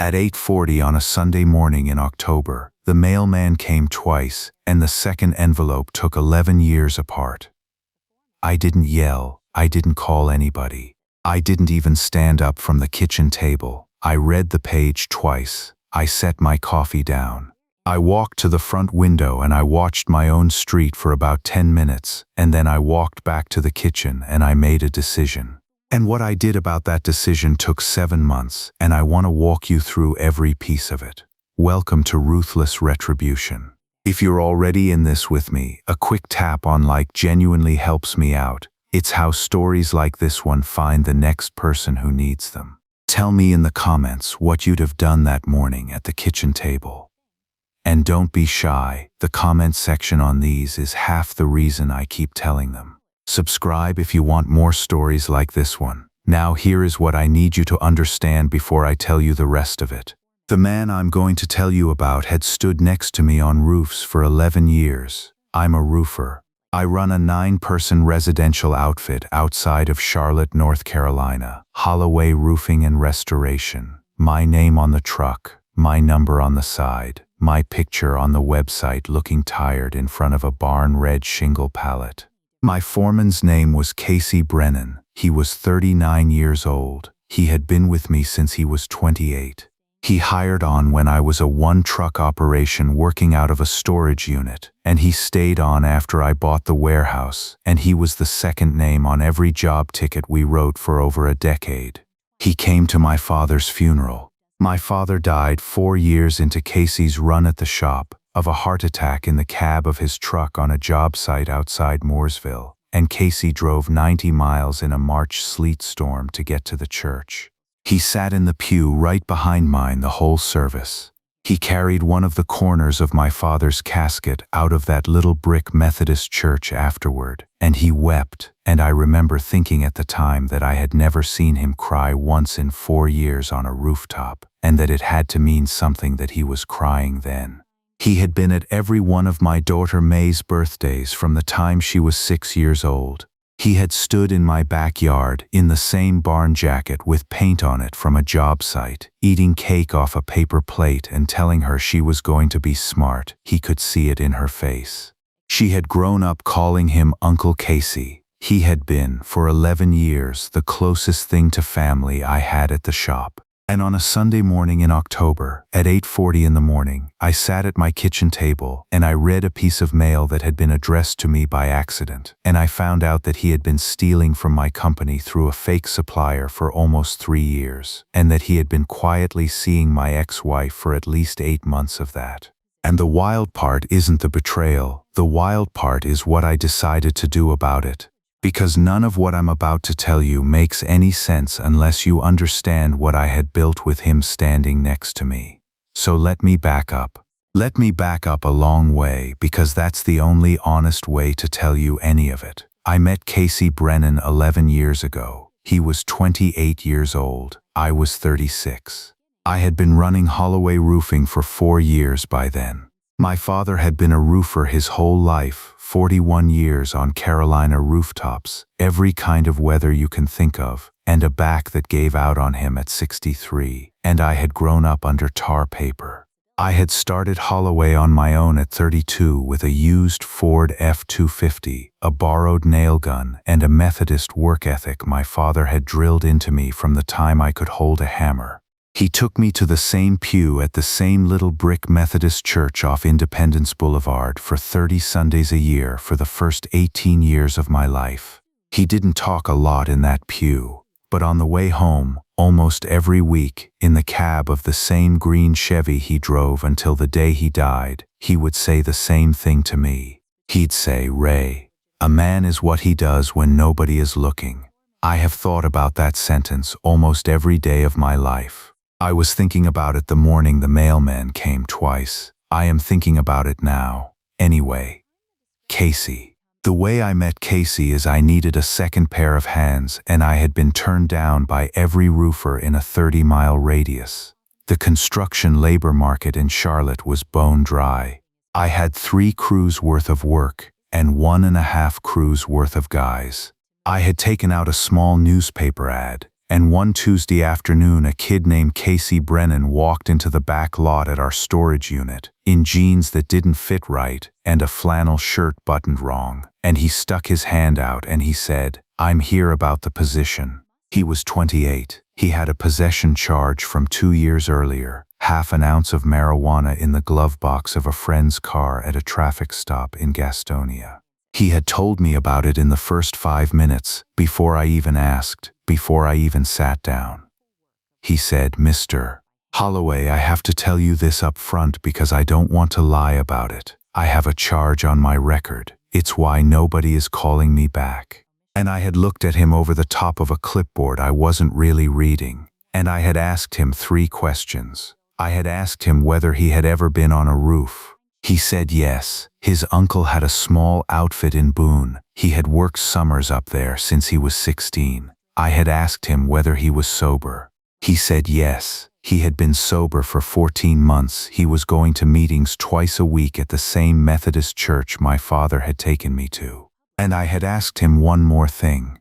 At 8:40 on a Sunday morning in October, the mailman came twice, and the second envelope took 11 years apart. I didn't yell, I didn't call anybody. I didn't even stand up from the kitchen table. I read the page twice. I set my coffee down. I walked to the front window and I watched my own street for about 10 minutes, and then I walked back to the kitchen and I made a decision. And what I did about that decision took 7 months, and I want to walk you through every piece of it. Welcome to Ruthless Retribution. If you're already in this with me, a quick tap on like genuinely helps me out. It's how stories like this one find the next person who needs them. Tell me in the comments what you'd have done that morning at the kitchen table. And don't be shy, the comment section on these is half the reason I keep telling them. Subscribe if you want more stories like this one. Now here is what I need you to understand before I tell you the rest of it. The man I'm going to tell you about had stood next to me on roofs for 11 years. I'm a roofer. I run a 9-person residential outfit outside of Charlotte, North Carolina. Holloway Roofing and Restoration. My name on the truck, my number on the side, my picture on the website looking tired in front of a barn red shingle pallet. My foreman's name was Casey Brennan. He was 39 years old. He had been with me since he was 28. He hired on when I was a 1-truck operation working out of a storage unit, and he stayed on after I bought the warehouse, and he was the second name on every job ticket we wrote for over a decade. He came to my father's funeral. My father died 4 years into Casey's run at the shop, of a heart attack in the cab of his truck on a job site outside Mooresville, and Casey drove 90 miles in a March sleet storm to get to the church. He sat in the pew right behind mine the whole service. He carried one of the corners of my father's casket out of that little brick Methodist church afterward, and he wept, and I remember thinking at the time that I had never seen him cry once in 4 years on a rooftop, and that it had to mean something that he was crying then. He had been at every one of my daughter May's birthdays from the time she was 6 years old. He had stood in my backyard in the same barn jacket with paint on it from a job site, eating cake off a paper plate and telling her she was going to be smart. He could see it in her face. She had grown up calling him Uncle Casey. He had been, for 11 years, the closest thing to family I had at the shop. And on a Sunday morning in October, at 8:40 in the morning, I sat at my kitchen table and I read a piece of mail that had been addressed to me by accident, and I found out that he had been stealing from my company through a fake supplier for almost 3 years, and that he had been quietly seeing my ex-wife for at least 8 months of that. And the wild part isn't the betrayal, the wild part is what I decided to do about it. Because none of what I'm about to tell you makes any sense unless you understand what I had built with him standing next to me. So let me back up. Let me back up a long way, because that's the only honest way to tell you any of it. I met Casey Brennan 11 years ago. He was 28 years old. I was 36. I had been running Holloway Roofing for 4 years by then. My father had been a roofer his whole life, 41 years on Carolina rooftops, every kind of weather you can think of, and a back that gave out on him at 63, and I had grown up under tar paper. I had started Holloway on my own at 32 with a used Ford F-250, a borrowed nail gun, and a Methodist work ethic my father had drilled into me from the time I could hold a hammer. He took me to the same pew at the same little brick Methodist church off Independence Boulevard for 30 Sundays a year for the first 18 years of my life. He didn't talk a lot in that pew, but on the way home, almost every week, in the cab of the same green Chevy he drove until the day he died, he would say the same thing to me. He'd say, "Ray, a man is what he does when nobody is looking." I have thought about that sentence almost every day of my life. I was thinking about it the morning the mailman came twice. I am thinking about it now. Anyway, Casey. The way I met Casey is I needed a second pair of hands, and I had been turned down by every roofer in a 30-mile radius. The construction labor market in Charlotte was bone dry. I had 3 crews worth of work and 1.5 crews worth of guys. I had taken out a small newspaper ad, and one Tuesday afternoon a kid named Casey Brennan walked into the back lot at our storage unit, in jeans that didn't fit right and a flannel shirt buttoned wrong, and he stuck his hand out and he said, "I'm here about the position." He was 28. He had a possession charge from 2 years earlier, half an ounce of marijuana in the glove box of a friend's car at a traffic stop in Gastonia. He had told me about it in the first 5 minutes, before I even asked, before I even sat down. He said, "Mr. Holloway, I have to tell you this up front because I don't want to lie about it. I have a charge on my record. It's why nobody is calling me back." And I had looked at him over the top of a clipboard I wasn't really reading, and I had asked him 3 questions. I had asked him whether he had ever been on a roof. He said yes. His uncle had a small outfit in Boone. He had worked summers up there since he was 16. I had asked him whether he was sober. He said yes. He had been sober for 14 months. He was going to meetings twice a week at the same Methodist church my father had taken me to. And I had asked him one more thing.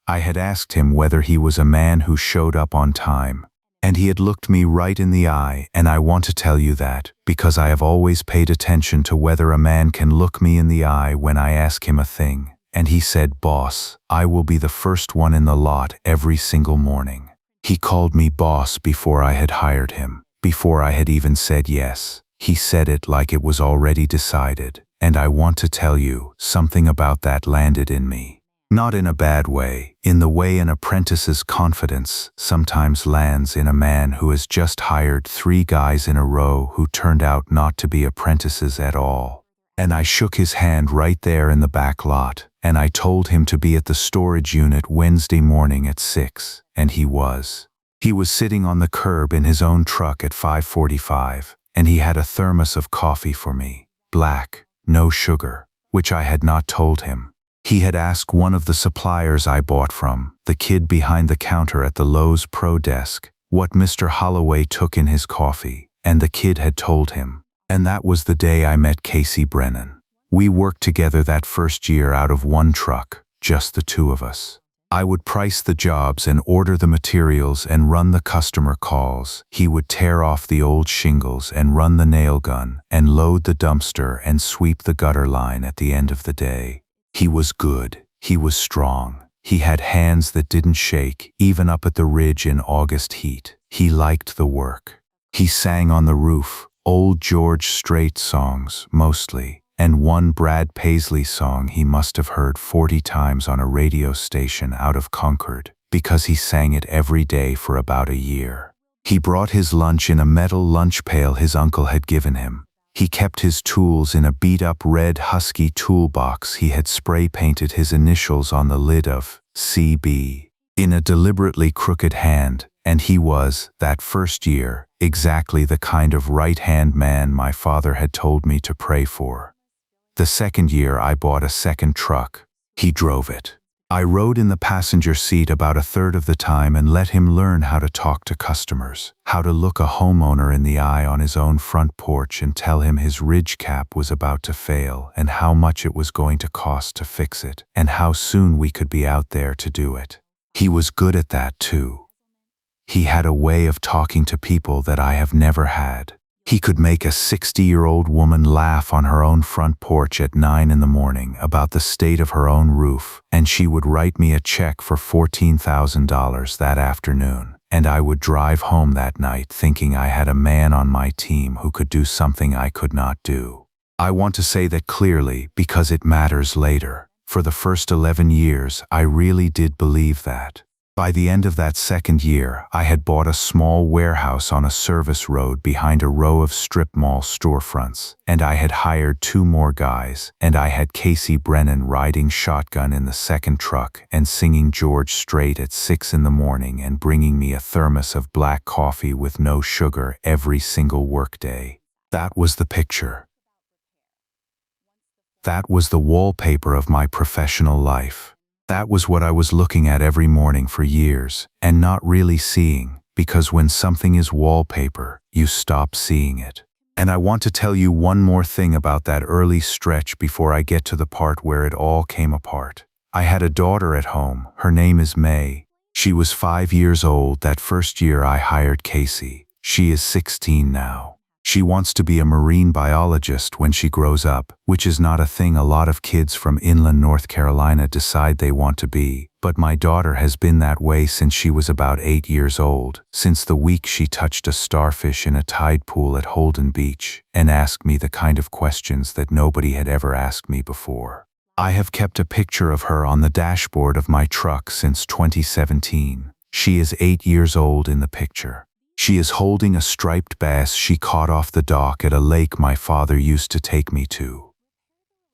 I had asked him whether he was a man who showed up on time. And he had looked me right in the eye, and I want to tell you that, because I have always paid attention to whether a man can look me in the eye when I ask him a thing. And he said, "Boss, I will be the first one in the lot every single morning." He called me boss before I had hired him, before I had even said yes. He said it like it was already decided, and I want to tell you, something about that landed in me. Not in a bad way, in the way an apprentice's confidence sometimes lands in a man who has just hired 3 guys in a row who turned out not to be apprentices at all. And I shook his hand right there in the back lot, and I told him to be at the storage unit Wednesday morning at 6, and he was. He was sitting on the curb in his own truck at 5:45, and he had a thermos of coffee for me, black, no sugar, which I had not told him. He had asked one of the suppliers I bought from, the kid behind the counter at the Lowe's Pro desk, what Mr. Holloway took in his coffee, and the kid had told him. And that was the day I met Casey Brennan. We worked together that first year out of one truck, just the 2 of us. I would price the jobs and order the materials and run the customer calls. He would tear off the old shingles and run the nail gun and load the dumpster and sweep the gutter line at the end of the day. He was good. He was strong. He had hands that didn't shake, even up at the ridge in August heat. He liked the work. He sang on the roof, old George Strait songs, mostly, and one Brad Paisley song he must have heard 40 times on a radio station out of Concord, because he sang it every day for about a year. He brought his lunch in a metal lunch pail his uncle had given him. He kept his tools in a beat-up red Husky toolbox he had spray-painted his initials on the lid of, CB, in a deliberately crooked hand, and he was, that first year, exactly the kind of right-hand man my father had told me to pray for. The second year I bought a second truck. He drove it. I rode in the passenger seat about a third of the time and let him learn how to talk to customers, how to look a homeowner in the eye on his own front porch and tell him his ridge cap was about to fail and how much it was going to cost to fix it and how soon we could be out there to do it. He was good at that too. He had a way of talking to people that I have never had. He could make a 60-year-old woman laugh on her own front porch at 9 in the morning about the state of her own roof, and she would write me a check for $14,000 that afternoon, and I would drive home that night thinking I had a man on my team who could do something I could not do. I want to say that clearly because it matters later. For the first 11 years, I really did believe that. By the end of that second year, I had bought a small warehouse on a service road behind a row of strip mall storefronts, and I had hired 2 more guys, and I had Casey Brennan riding shotgun in the second truck and singing George Strait at 6 in the morning and bringing me a thermos of black coffee with no sugar every single workday. That was the picture. That was the wallpaper of my professional life. That was what I was looking at every morning for years, and not really seeing, because when something is wallpaper, you stop seeing it. And I want to tell you one more thing about that early stretch before I get to the part where it all came apart. I had a daughter at home. Her name is May. She was 5 years old that first year I hired Casey. She is 16 now. She wants to be a marine biologist when she grows up, which is not a thing a lot of kids from inland North Carolina decide they want to be, but my daughter has been that way since she was about 8 years old, since the week she touched a starfish in a tide pool at Holden Beach, and asked me the kind of questions that nobody had ever asked me before. I have kept a picture of her on the dashboard of my truck since 2017. She is 8 years old in the picture. She is holding a striped bass she caught off the dock at a lake my father used to take me to.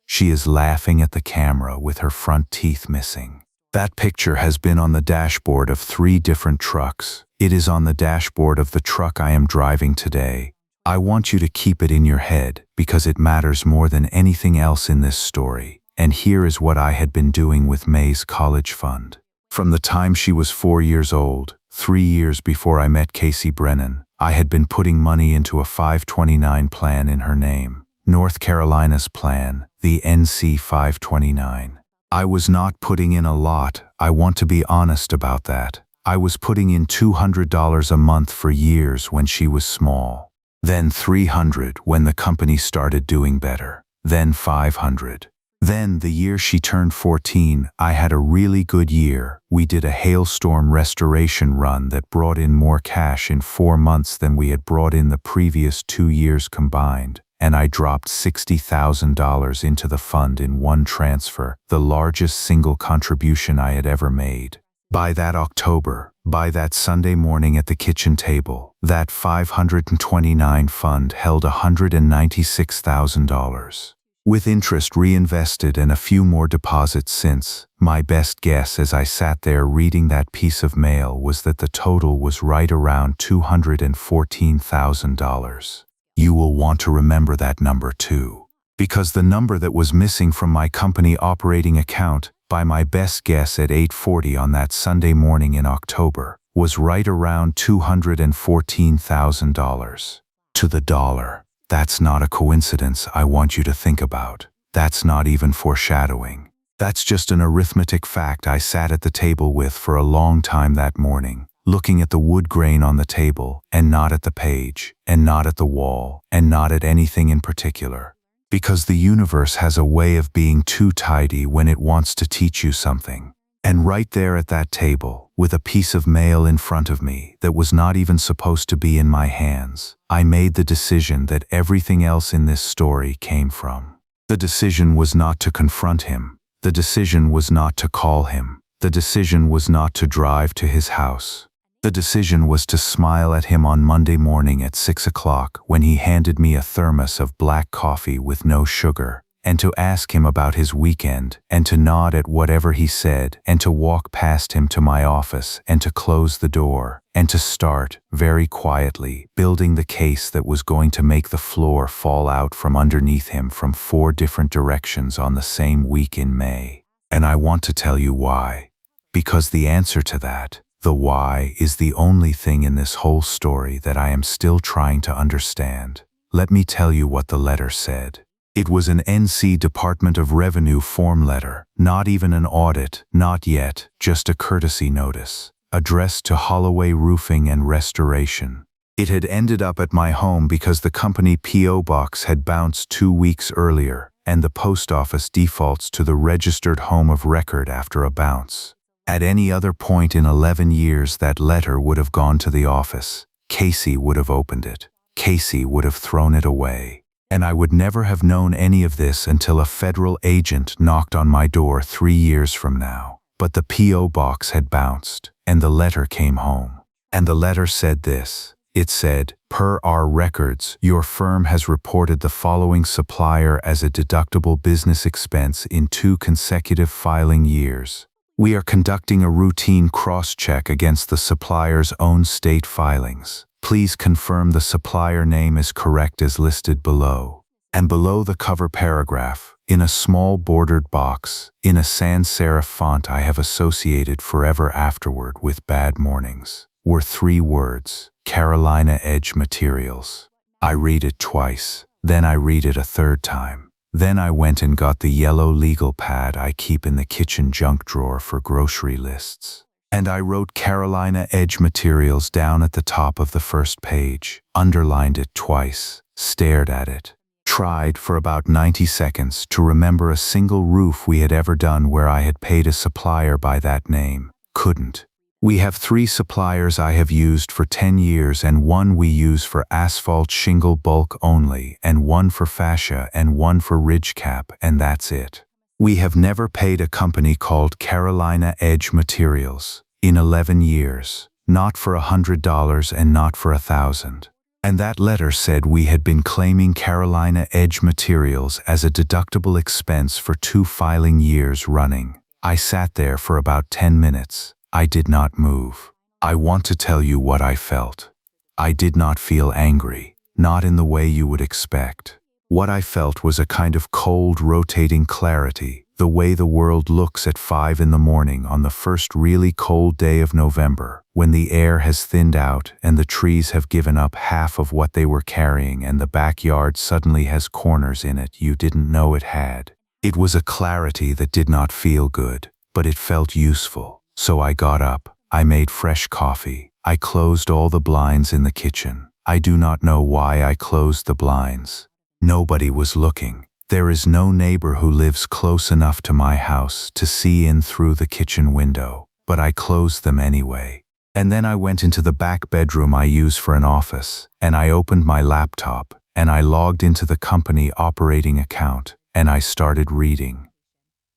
She is laughing at the camera with her front teeth missing. That picture has been on the dashboard of 3 different trucks. It is on the dashboard of the truck I am driving today. I want you to keep it in your head because it matters more than anything else in this story. And here is what I had been doing with May's college fund. From the time she was 4 years old, 3 years before I met Casey Brennan, I had been putting money into a 529 plan in her name, North Carolina's plan, the NC 529. I was not putting in a lot, I want to be honest about that. I was putting in $200 a month for years when she was small. Then $300 when the company started doing better. Then $500. Then, the year she turned 14, I had a really good year. We did a hailstorm restoration run that brought in more cash in 4 months than we had brought in the previous 2 years combined, and I dropped $60,000 into the fund in one transfer, the largest single contribution I had ever made. By that October, by that Sunday morning at the kitchen table, that 529 fund held $196,000. With interest reinvested and a few more deposits since, my best guess as I sat there reading that piece of mail was that the total was right around $214,000. You will want to remember that number too, because the number that was missing from my company operating account, by my best guess at 8:40 on that Sunday morning in October, was right around $214,000. To the dollar. That's not a coincidence I want you to think about. That's not even foreshadowing. That's just an arithmetic fact I sat at the table with for a long time that morning, looking at the wood grain on the table, and not at the page, and not at the wall, and not at anything in particular. Because the universe has a way of being too tidy when it wants to teach you something. And right there at that table, with a piece of mail in front of me that was not even supposed to be in my hands, I made the decision that everything else in this story came from. The decision was not to confront him. The decision was not to call him. The decision was not to drive to his house. The decision was to smile at him on Monday morning at 6 o'clock when he handed me a thermos of black coffee with no sugar, and to ask him about his weekend, and to nod at whatever he said, and to walk past him to my office, and to close the door, and to start, very quietly, building the case that was going to make the floor fall out from underneath him from 4 different directions on the same week in May. And I want to tell you why. Because the answer to that, the why, is the only thing in this whole story that I am still trying to understand. Let me tell you what the letter said. It was an NC Department of Revenue form letter, not even an audit, not yet, just a courtesy notice, addressed to Holloway Roofing and Restoration. It had ended up at my home because the company P.O. box had bounced 2 weeks earlier, and the post office defaults to the registered home of record after a bounce. At any other point in 11 years that letter would have gone to the office. Casey would have opened it. Casey would have thrown it away. And I would never have known any of this until a federal agent knocked on my door 3 years from now. But the P.O. box had bounced, and the letter came home. And the letter said this. It said, "Per our records, your firm has reported the following supplier as a deductible business expense in 2 consecutive filing years. We are conducting a routine cross-check against the supplier's own state filings. Please confirm the supplier name is correct as listed below." And below the cover paragraph, in a small bordered box, in a sans serif font I have associated forever afterward with bad mornings, were 3 words, Carolina Edge Materials. I read it twice, then I read it a 3rd time. Then I went and got the yellow legal pad I keep in the kitchen junk drawer for grocery lists. And I wrote Carolina Edge Materials down at the top of the first page, underlined it twice, stared at it, tried for about 90 seconds to remember a single roof we had ever done where I had paid a supplier by that name. Couldn't. We have 3 suppliers I have used for 10 years and 1 we use for asphalt shingle bulk only and 1 for fascia and 1 for ridge cap, and that's it. We have never paid a company called Carolina Edge Materials in 11 years, not for $100 and not for $1,000. And that letter said we had been claiming Carolina Edge Materials as a deductible expense for 2 filing years running. I sat there for about 10 minutes. I did not move. I want to tell you what I felt. I did not feel angry, not in the way you would expect. What I felt was a kind of cold, rotating clarity, the way the world looks at 5 in the morning on the first really cold day of November, when the air has thinned out and the trees have given up half of what they were carrying and the backyard suddenly has corners in it you didn't know it had. It was a clarity that did not feel good, but it felt useful. So I got up, I made fresh coffee, I closed all the blinds in the kitchen. I do not know why I closed the blinds. Nobody was looking. There is no neighbor who lives close enough to my house to see in through the kitchen window, but I closed them anyway. And then I went into the back bedroom I use for an office, and I opened my laptop, and I logged into the company operating account, and I started reading.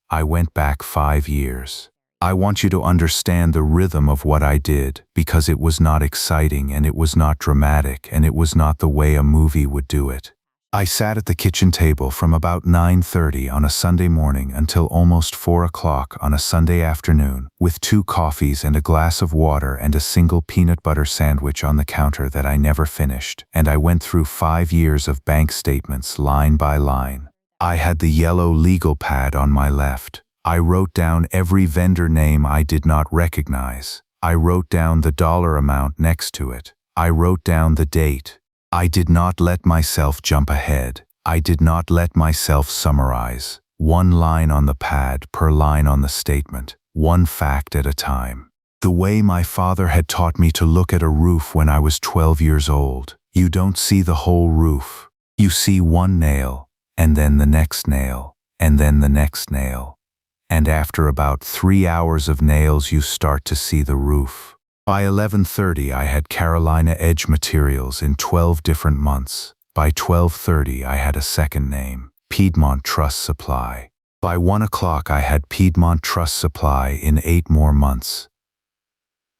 I went back 5 years. I want you to understand the rhythm of what I did, because it was not exciting and it was not dramatic and it was not the way a movie would do it. I sat at the kitchen table from about 9:30 on a Sunday morning until almost 4 o'clock on a Sunday afternoon, with 2 coffees and a glass of water and a single peanut butter sandwich on the counter that I never finished, and I went through 5 years of bank statements line by line. I had the yellow legal pad on my left. I wrote down every vendor name I did not recognize. I wrote down the dollar amount next to it. I wrote down the date. I did not let myself jump ahead. I did not let myself summarize. 1 line on the pad per line on the statement, 1 fact at a time. The way my father had taught me to look at a roof when I was 12 years old. You don't see the whole roof. You see 1 nail, and then the next nail, and then the next nail. And after about 3 hours of nails you start to see the roof. By 11:30 I had Carolina Edge Materials in 12 different months. By 12:30 I had a second name, Piedmont Truss Supply. By 1 o'clock I had Piedmont Truss Supply in 8 more months.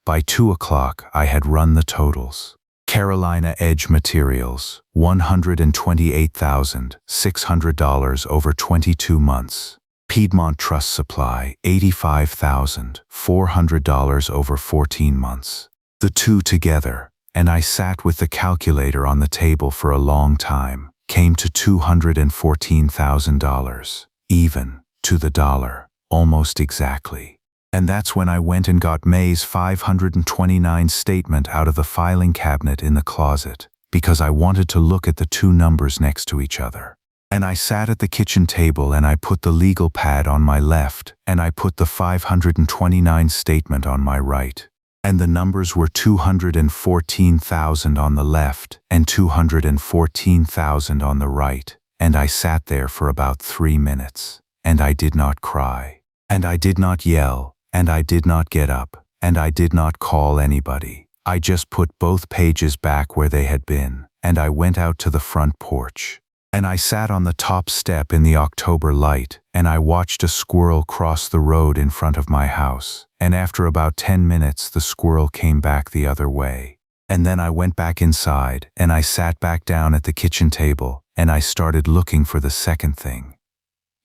By 2 o'clock I had run the totals. Carolina Edge Materials, $128,600 over 22 months. Piedmont Truss Supply, $85,400 over 14 months. The 2 together, and I sat with the calculator on the table for a long time, came to $214,000, even, to the dollar, almost exactly. And that's when I went and got May's 529 statement out of the filing cabinet in the closet, because I wanted to look at the 2 numbers next to each other. And I sat at the kitchen table and I put the legal pad on my left and I put the 529 statement on my right. And the numbers were 214,000 on the left and 214,000 on the right. And I sat there for about 3 minutes. And I did not cry. And I did not yell. And I did not get up. And I did not call anybody. I just put both pages back where they had been. And I went out to the front porch. And I sat on the top step in the October light, and I watched a squirrel cross the road in front of my house, and after about 10 minutes the squirrel came back the other way. And then I went back inside, and I sat back down at the kitchen table, and I started looking for the second thing.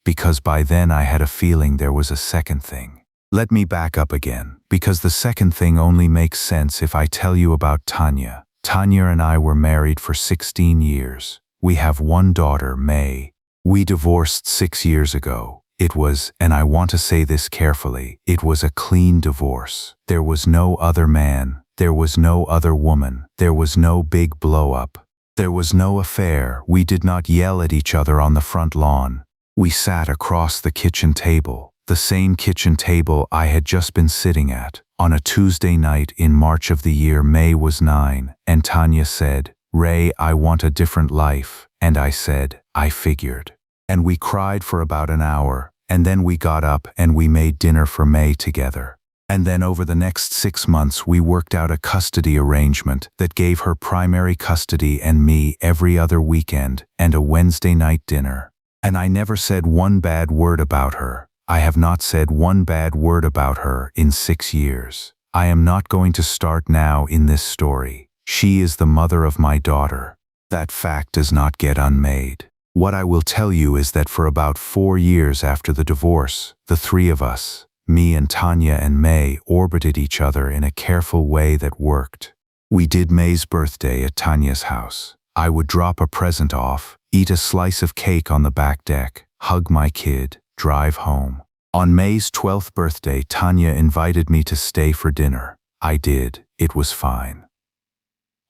Because by then I had a feeling there was a second thing. Let me back up again, because the second thing only makes sense if I tell you about Tanya. Tanya and I were married for 16 years. We have 1 daughter, May. We divorced 6 years ago. It was, and I want to say this carefully, it was a clean divorce. There was no other man. There was no other woman. There was no big blow-up. There was no affair. We did not yell at each other on the front lawn. We sat across the kitchen table, the same kitchen table I had just been sitting at, On a Tuesday night in March of the year May was 9, and Tanya said, "Ray, I want a different life." And I said, "I figured." And we cried for about an hour, and then we got up and we made dinner for May together. And then over the next 6 months we worked out a custody arrangement that gave her primary custody and me every other weekend and a Wednesday night dinner. And I never said one bad word about her. I have not said one bad word about her in 6 years. I am not going to start now in this story. She is the mother of my daughter. That fact does not get unmade. What I will tell you is that for about 4 years after the divorce, the three of us, me and Tanya and May, orbited each other in a careful way that worked. We did May's birthday at Tanya's house. I would drop a present off, eat a slice of cake on the back deck, hug my kid, drive home. On May's 12th birthday, Tanya invited me to stay for dinner. I did. It was fine.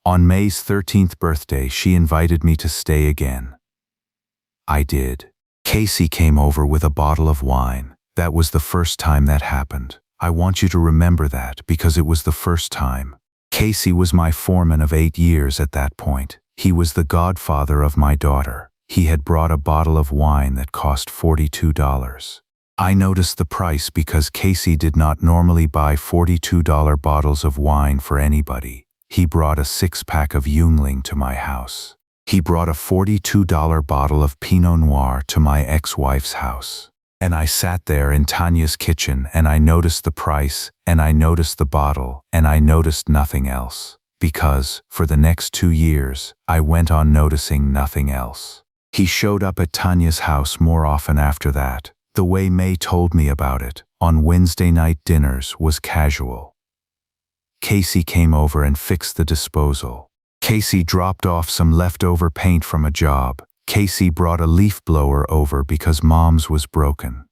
On May's 13th birthday, she invited me to stay again. I did. Casey came over with a bottle of wine. That was the first time that happened. I want you to remember that because it was the first time. Casey was my foreman of 8 years at that point. He was the godfather of my daughter. He had brought a bottle of wine that cost $42. I noticed the price because Casey did not normally buy $42 bottles of wine for anybody. He brought a 6-pack of Yuengling to my house. He brought a $42 bottle of Pinot Noir to my ex-wife's house. And I sat there in Tanya's kitchen and I noticed the price, and I noticed the bottle, and I noticed nothing else. Because, for the next 2 years, I went on noticing nothing else. He showed up at Tanya's house more often after that. The way May told me about it, on Wednesday night dinners, was casual. Casey came over and fixed the disposal. Casey dropped off some leftover paint from a job. Casey brought a leaf blower over because Mom's was broken.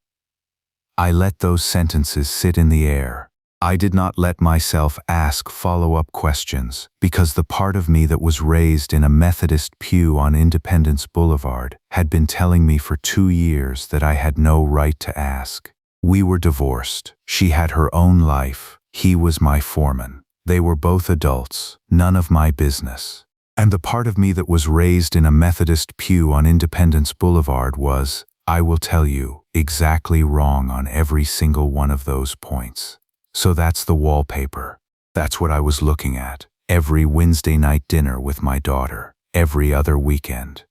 I let those sentences sit in the air. I did not let myself ask follow-up questions because the part of me that was raised in a Methodist pew on Independence Boulevard had been telling me for 2 years that I had no right to ask. We were divorced. She had her own life. He was my foreman. They were both adults. None of my business. And the part of me that was raised in a Methodist pew on Independence Boulevard was, I will tell you, exactly wrong on every single one of those points. So that's the wallpaper. That's what I was looking at. Every Wednesday night dinner with my daughter. Every other weekend.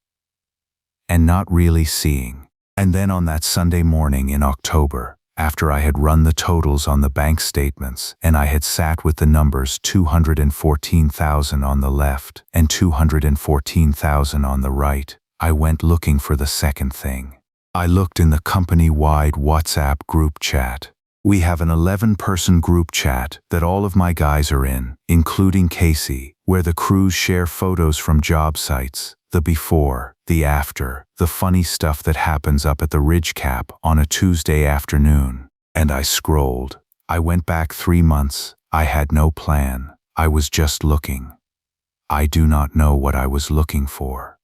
And not really seeing. And then on that Sunday morning in October, after I had run the totals on the bank statements and I had sat with the numbers 214,000 on the left and 214,000 on the right, I went looking for the second thing. I looked in the company-wide WhatsApp group chat. We have an 11-person group chat that all of my guys are in, including Casey, where the crews share photos from job sites, the before, the after, the funny stuff that happens up at the Ridge Cap on a Tuesday afternoon. And I scrolled. I went back 3 months. I had no plan. I was just looking. I do not know what I was looking for.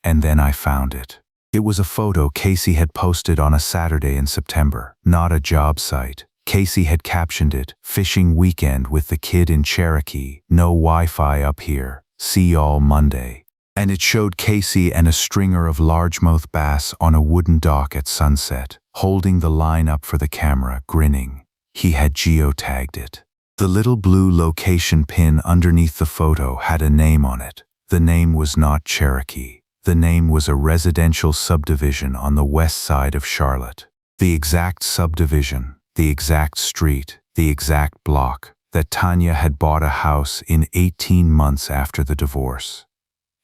And then I found it. It was a photo Casey had posted on a Saturday in September, not a job site. Casey had captioned it, "Fishing weekend with the kid in Cherokee, no Wi-Fi up here, see y'all Monday." And it showed Casey and a stringer of largemouth bass on a wooden dock at sunset, holding the line up for the camera, grinning. He had geotagged it. The little blue location pin underneath the photo had a name on it. The name was not Cherokee. The name was a residential subdivision on the west side of Charlotte. The exact subdivision, the exact street, the exact block that Tanya had bought a house in 18 months after the divorce.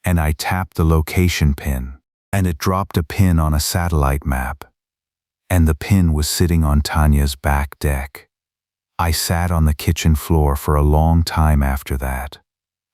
And I tapped the location pin, and it dropped a pin on a satellite map. And the pin was sitting on Tanya's back deck. I sat on the kitchen floor for a long time after that.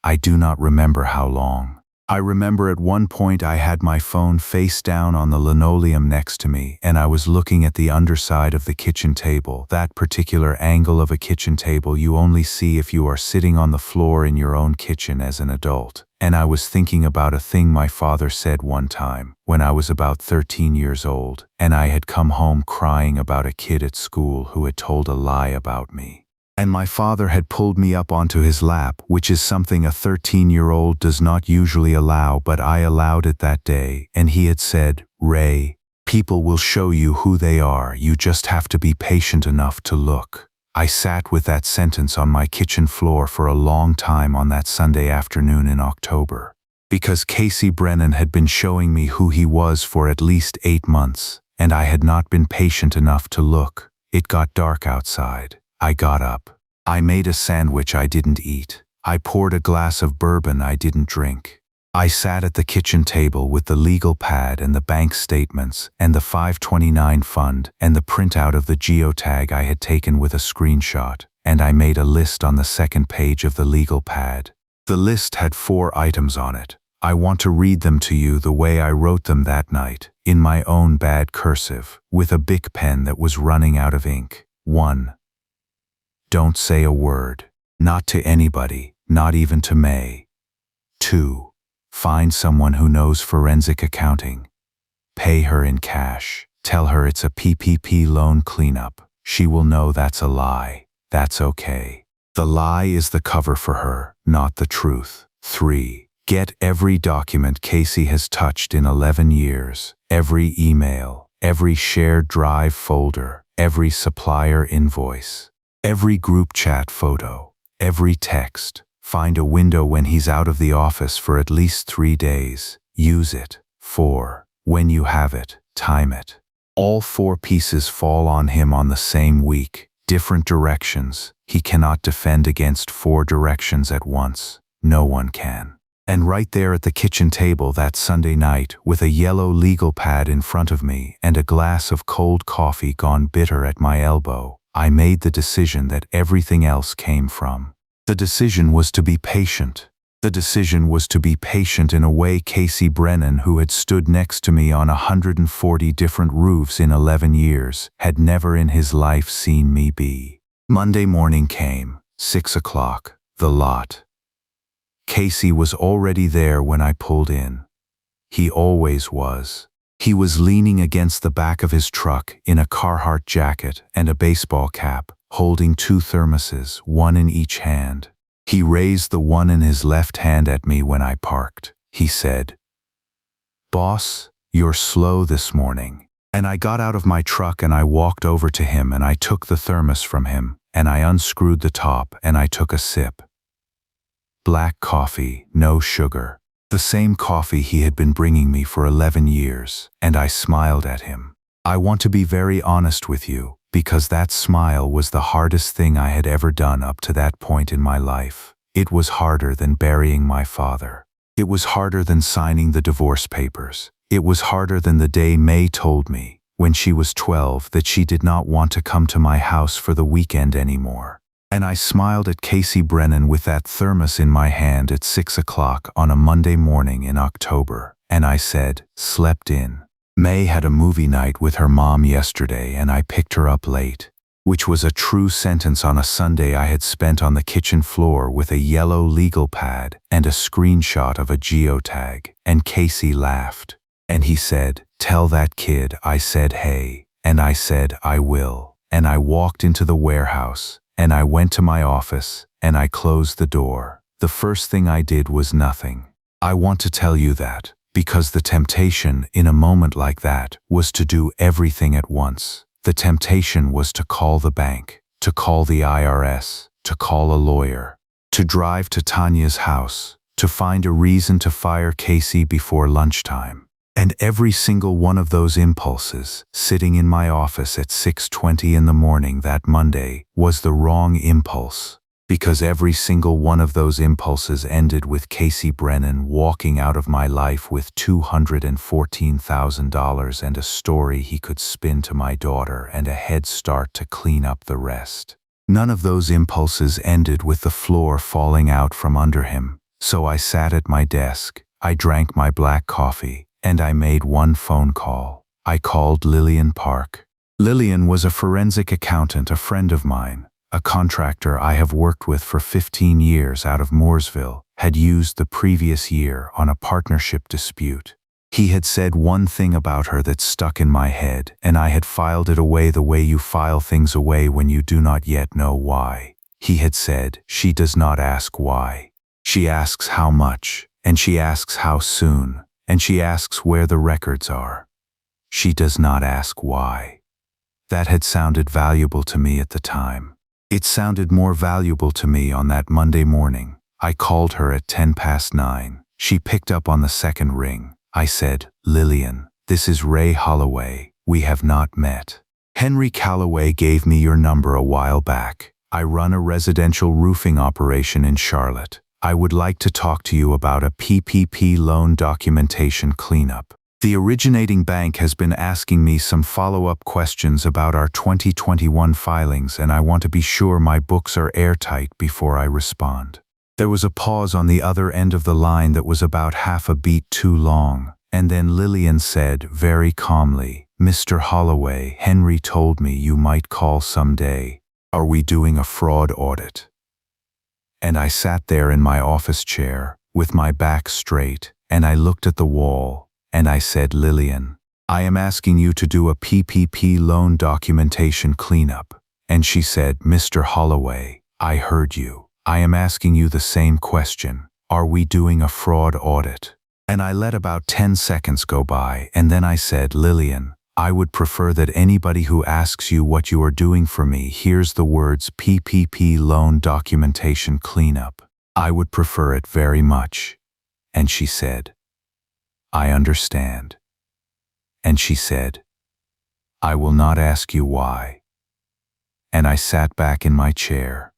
I do not remember how long. I remember at one point I had my phone face down on the linoleum next to me and I was looking at the underside of the kitchen table, that particular angle of a kitchen table you only see if you are sitting on the floor in your own kitchen as an adult. And I was thinking about a thing my father said one time when I was about 13 years old and I had come home crying about a kid at school who had told a lie about me. And my father had pulled me up onto his lap, which is something a 13-year-old does not usually allow, but I allowed it that day, and he had said, "Ray, people will show you who they are, you just have to be patient enough to look." I sat with that sentence on my kitchen floor for a long time on that Sunday afternoon in October. Because Casey Brennan had been showing me who he was for at least 8 months, and I had not been patient enough to look. It got dark outside. I got up. I made a sandwich I didn't eat. I poured a glass of bourbon I didn't drink. I sat at the kitchen table with the legal pad and the bank statements and the 529 fund and the printout of the geotag I had taken with a screenshot, and I made a list on the second page of the legal pad. The list had 4 items on it. I want to read them to you the way I wrote them that night, in my own bad cursive, with a Bic pen that was running out of ink. 1. Don't say a word. Not to anybody, not even to May. 2. Find someone who knows forensic accounting. Pay her in cash. Tell her it's a PPP loan cleanup. She will know that's a lie. That's okay. The lie is the cover for her, not the truth. 3. Get every document Casey has touched in 11 years, every email, every shared drive folder, every supplier invoice, every group chat photo, every text. Find a window when he's out of the office for at least 3 days. Use it. 4. When you have it, time it. All 4 pieces fall on him on the same week, different directions. He cannot defend against 4 directions at once. No one can. And right there at the kitchen table that Sunday night, with a yellow legal pad in front of me and a glass of cold coffee gone bitter at my elbow, I made the decision that everything else came from. The decision was to be patient. The decision was to be patient in a way Casey Brennan, who had stood next to me on 140 different roofs in 11 years, had never in his life seen me be. Monday morning came, 6 o'clock, the lot. Casey was already there when I pulled in. He always was. He was leaning against the back of his truck in a Carhartt jacket and a baseball cap, holding 2 thermoses, 1 in each hand. He raised the one in his left hand at me when I parked. He said, "Boss, you're slow this morning." And I got out of my truck and I walked over to him and I took the thermos from him and I unscrewed the top and I took a sip. Black coffee, no sugar. The same coffee he had been bringing me for 11 years, and I smiled at him. I want to be very honest with you, because that smile was the hardest thing I had ever done up to that point in my life. It was harder than burying my father. It was harder than signing the divorce papers. It was harder than the day May told me, when she was 12, that she did not want to come to my house for the weekend anymore. And I smiled at Casey Brennan with that thermos in my hand at 6 o'clock on a Monday morning in October, and I said, "Slept in." May had a movie night with her mom yesterday and I picked her up late, which was a true sentence on a Sunday I had spent on the kitchen floor with a yellow legal pad and a screenshot of a geotag, and Casey laughed. And he said, "Tell that kid I said hey," and I said, "I will." And I walked into the warehouse, and I went to my office, and I closed the door. The first thing I did was nothing. I want to tell you that, because the temptation in a moment like that was to do everything at once. The temptation was to call the bank, to call the IRS, to call a lawyer, to drive to Tanya's house, to find a reason to fire Casey before lunchtime. And every single one of those impulses, sitting in my office at 6:20 in the morning that Monday, was the wrong impulse. Because every single one of those impulses ended with Casey Brennan walking out of my life with $214,000 and a story he could spin to my daughter and a head start to clean up the rest. None of those impulses ended with the floor falling out from under him. So I sat at my desk, I drank my black coffee, and I made one phone call. I called Lillian Park. Lillian was a forensic accountant, a friend of mine, a contractor I have worked with for 15 years out of Mooresville, had used the previous year on a partnership dispute. He had said one thing about her that stuck in my head, and I had filed it away the way you file things away when you do not yet know why. He had said, "She does not ask why. She asks how much, and she asks how soon, and she asks where the records are. She does not ask why." That had sounded valuable to me at the time. It sounded more valuable to me on that Monday morning. I called her at 9:10. She picked up on the second ring. I said, "Lillian, this is Ray Holloway. We have not met. Henry Calloway gave me your number a while back. I run a residential roofing operation in Charlotte. I would like to talk to you about a PPP loan documentation cleanup. The originating bank has been asking me some follow-up questions about our 2021 filings, and I want to be sure my books are airtight before I respond." There was a pause on the other end of the line that was about half a beat too long, and then Lillian said very calmly, "Mr. Holloway, Henry told me you might call someday. Are we doing a fraud audit?" And I sat there in my office chair, with my back straight, and I looked at the wall, and I said, "Lillian, I am asking you to do a PPP loan documentation cleanup." And she said, "Mr. Holloway, I heard you. I am asking you the same question. Are we doing a fraud audit?" And I let about 10 seconds go by, and then I said, "Lillian, I would prefer that anybody who asks you what you are doing for me hears the words PPP loan documentation cleanup. I would prefer it very much." And she said, "I understand." And she said, "I will not ask you why." And I sat back in my chair,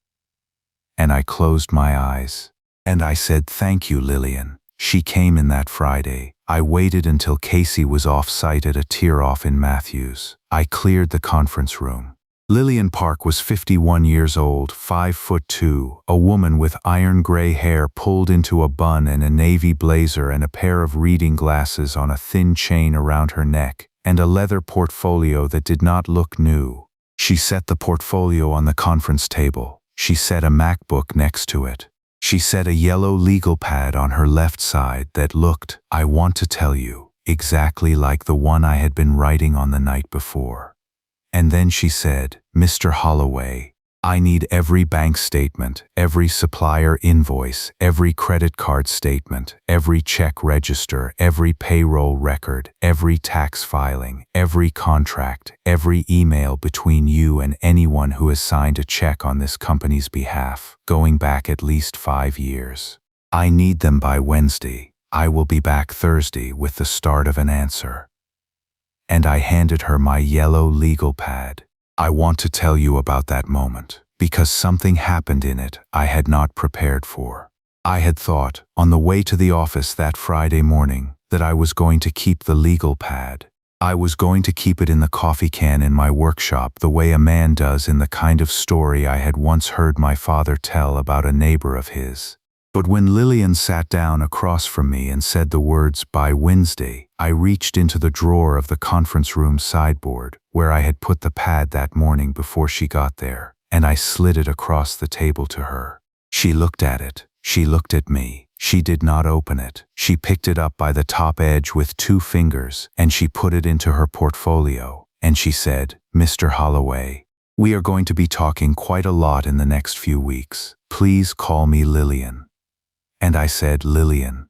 and I closed my eyes, and I said, "Thank you, Lillian." She came in that Friday. I waited until Casey was off-site at a tear-off in Matthews. I cleared the conference room. Lillian Park was 51 years old, 5'2", a woman with iron gray hair pulled into a bun and a navy blazer and a pair of reading glasses on a thin chain around her neck, and a leather portfolio that did not look new. She set the portfolio on the conference table. She set a MacBook next to it. She set a yellow legal pad on her left side that looked, I want to tell you, exactly like the one I had been writing on the night before. And then she said, "Mr. Holloway, I need every bank statement, every supplier invoice, every credit card statement, every check register, every payroll record, every tax filing, every contract, every email between you and anyone who has signed a check on this company's behalf, going back at least 5 years. I need them by Wednesday. I will be back Thursday with the start of an answer." And I handed her my yellow legal pad. I want to tell you about that moment, because something happened in it I had not prepared for. I had thought, on the way to the office that Friday morning, that I was going to keep the legal pad. I was going to keep it in the coffee can in my workshop the way a man does in the kind of story I had once heard my father tell about a neighbor of his. But when Lillian sat down across from me and said the words, "by Wednesday," I reached into the drawer of the conference room sideboard, where I had put the pad that morning before she got there, and I slid it across the table to her. She looked at it. She looked at me. She did not open it. She picked it up by the top edge with 2 fingers, and she put it into her portfolio, and she said, "Mr. Holloway, we are going to be talking quite a lot in the next few weeks. Please call me Lillian." And I said, "Lillian,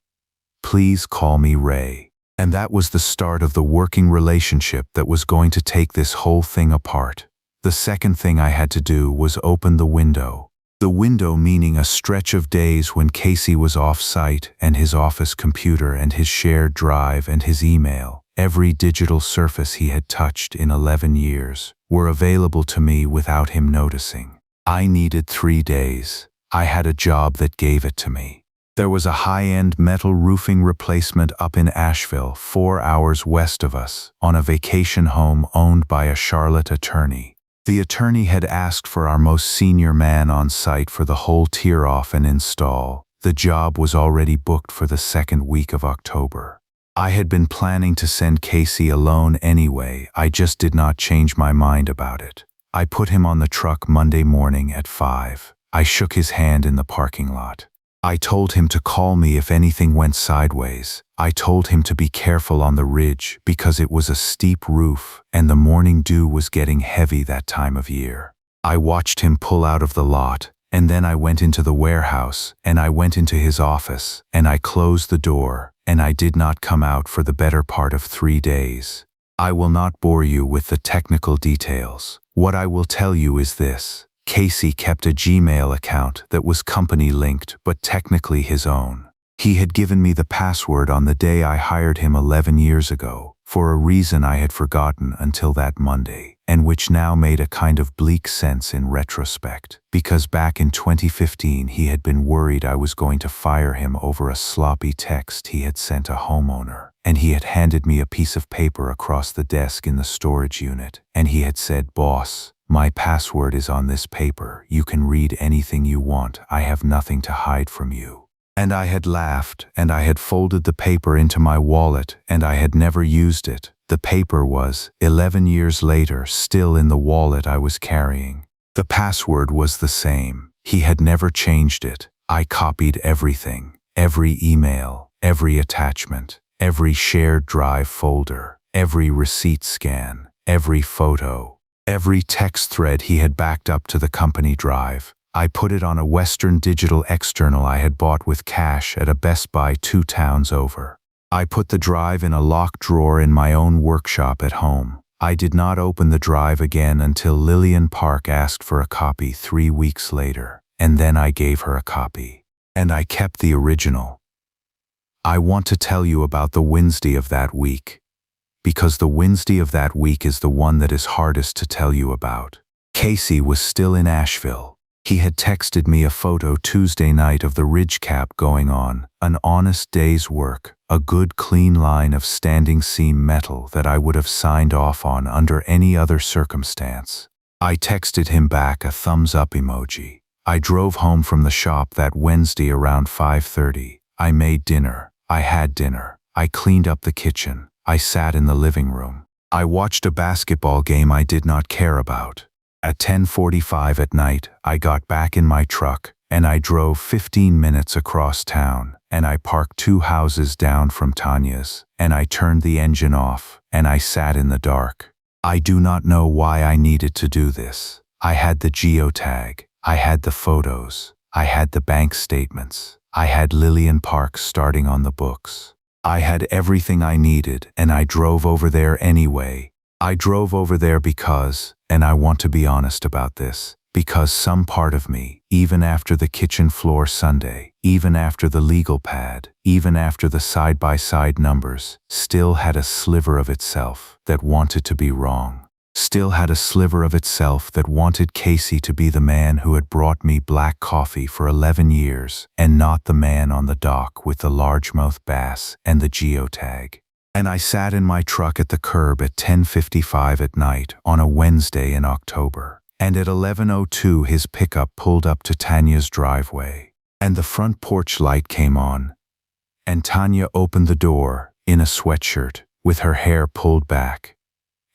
please call me Ray." And that was the start of the working relationship that was going to take this whole thing apart. The second thing I had to do was open the window. The window meaning a stretch of days when Casey was off-site and his office computer and his shared drive and his email, every digital surface he had touched in 11 years, were available to me without him noticing. I needed 3 days. I had a job that gave it to me. There was a high-end metal roofing replacement up in Asheville, 4 hours west of us, on a vacation home owned by a Charlotte attorney. The attorney had asked for our most senior man on site for the whole tear-off and install. The job was already booked for the second week of October. I had been planning to send Casey alone anyway. I just did not change my mind about it. I put him on the truck Monday morning at 5. I shook his hand in the parking lot. I told him to call me if anything went sideways. I told him to be careful on the ridge because it was a steep roof and the morning dew was getting heavy that time of year. I watched him pull out of the lot, And then I went into the warehouse, and I went into his office, and I closed the door, and I did not come out for the better part of 3 days. I will not bore you with the technical details. What I will tell you is this. Casey kept a Gmail account that was company linked but technically his own. He had given me the password on the day I hired him 11 years ago, for a reason I had forgotten until that Monday, and which now made a kind of bleak sense in retrospect, because back in 2015 he had been worried I was going to fire him over a sloppy text he had sent a homeowner, and he had handed me a piece of paper across the desk in the storage unit, and he had said, "Boss, my password is on this paper. You can read anything you want. I have nothing to hide from you." And I had laughed, and I had folded the paper into my wallet, and I had never used it. The paper was, 11 years later, still in the wallet I was carrying. The password was the same. He had never changed it. I copied everything, every email, every attachment, every shared drive folder, every receipt scan, every photo, every text thread he had backed up to the company drive. I put it on a Western Digital external I had bought with cash at a Best Buy 2 towns over. I put the drive in a locked drawer in my own workshop at home. I did not open the drive again until Lillian Park asked for a copy 3 weeks later, and then I gave her a copy. And I kept the original. I want to tell you about the Wednesday of that week, because the Wednesday of that week is the one that is hardest to tell you about. Casey was still in Asheville. He had texted me a photo Tuesday night of the ridge cap going on, an honest day's work, a good clean line of standing seam metal that I would have signed off on under any other circumstance. I texted him back a thumbs up emoji. I drove home from the shop that Wednesday around 5:30. I made dinner. I had dinner. I cleaned up the kitchen. I sat in the living room. I watched a basketball game I did not care about. At 10:45 at night, I got back in my truck, and I drove 15 minutes across town, and I parked 2 houses down from Tanya's, and I turned the engine off, and I sat in the dark. I do not know why I needed to do this. I had the geotag, I had the photos, I had the bank statements, I had Lillian Park starting on the books. I had everything I needed, and I drove over there anyway. I drove over there because, and I want to be honest about this, because some part of me, even after the kitchen floor Sunday, even after the legal pad, even after the side-by-side numbers, still had a sliver of itself that wanted to be wrong. Still had a sliver of itself that wanted Casey to be the man who had brought me black coffee for 11 years, and not the man on the dock with the largemouth bass and the geotag. And I sat in my truck at the curb at 10:55 at night on a Wednesday in October. And at 11:02 his pickup pulled up to Tanya's driveway. And the front porch light came on. And Tanya opened the door, in a sweatshirt, with her hair pulled back.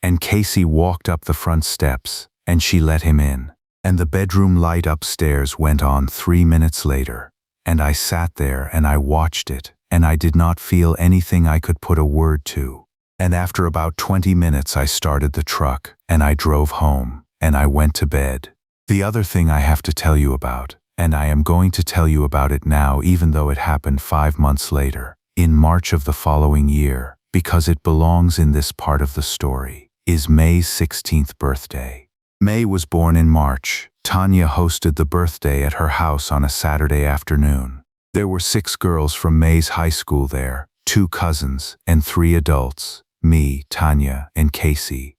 And Casey walked up the front steps, and she let him in. And the bedroom light upstairs went on 3 minutes later. And I sat there and I watched it. And I did not feel anything I could put a word to. And after about 20 minutes I started the truck, and I drove home, and I went to bed. The other thing I have to tell you about, and I am going to tell you about it now even though it happened 5 months later, in March of the following year, because it belongs in this part of the story, is May's 16th birthday. May was born in March. Tanya hosted the birthday at her house on a Saturday afternoon. There were 6 girls from May's high school there, 2 cousins, and 3 adults, me, Tanya, and Casey.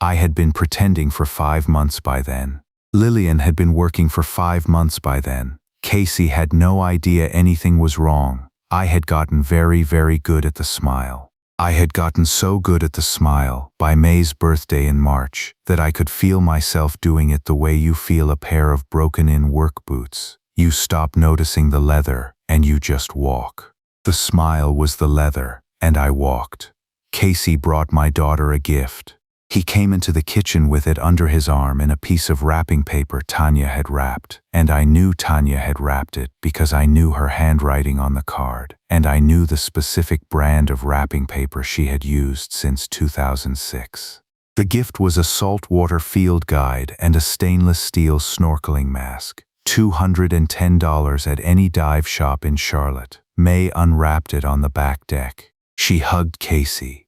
I had been pretending for 5 months by then. Lillian had been working for 5 months by then. Casey had no idea anything was wrong. I had gotten very, very good at the smile. I had gotten so good at the smile by May's birthday in March that I could feel myself doing it the way you feel a pair of broken-in work boots. You stop noticing the leather, and you just walk. The smile was the leather, and I walked. Casey brought my daughter a gift. He came into the kitchen with it under his arm in a piece of wrapping paper Tanya had wrapped, and I knew Tanya had wrapped it because I knew her handwriting on the card, and I knew the specific brand of wrapping paper she had used since 2006. The gift was a saltwater field guide and a stainless steel snorkeling mask. $210 at any dive shop in Charlotte. May unwrapped it on the back deck. She hugged Casey.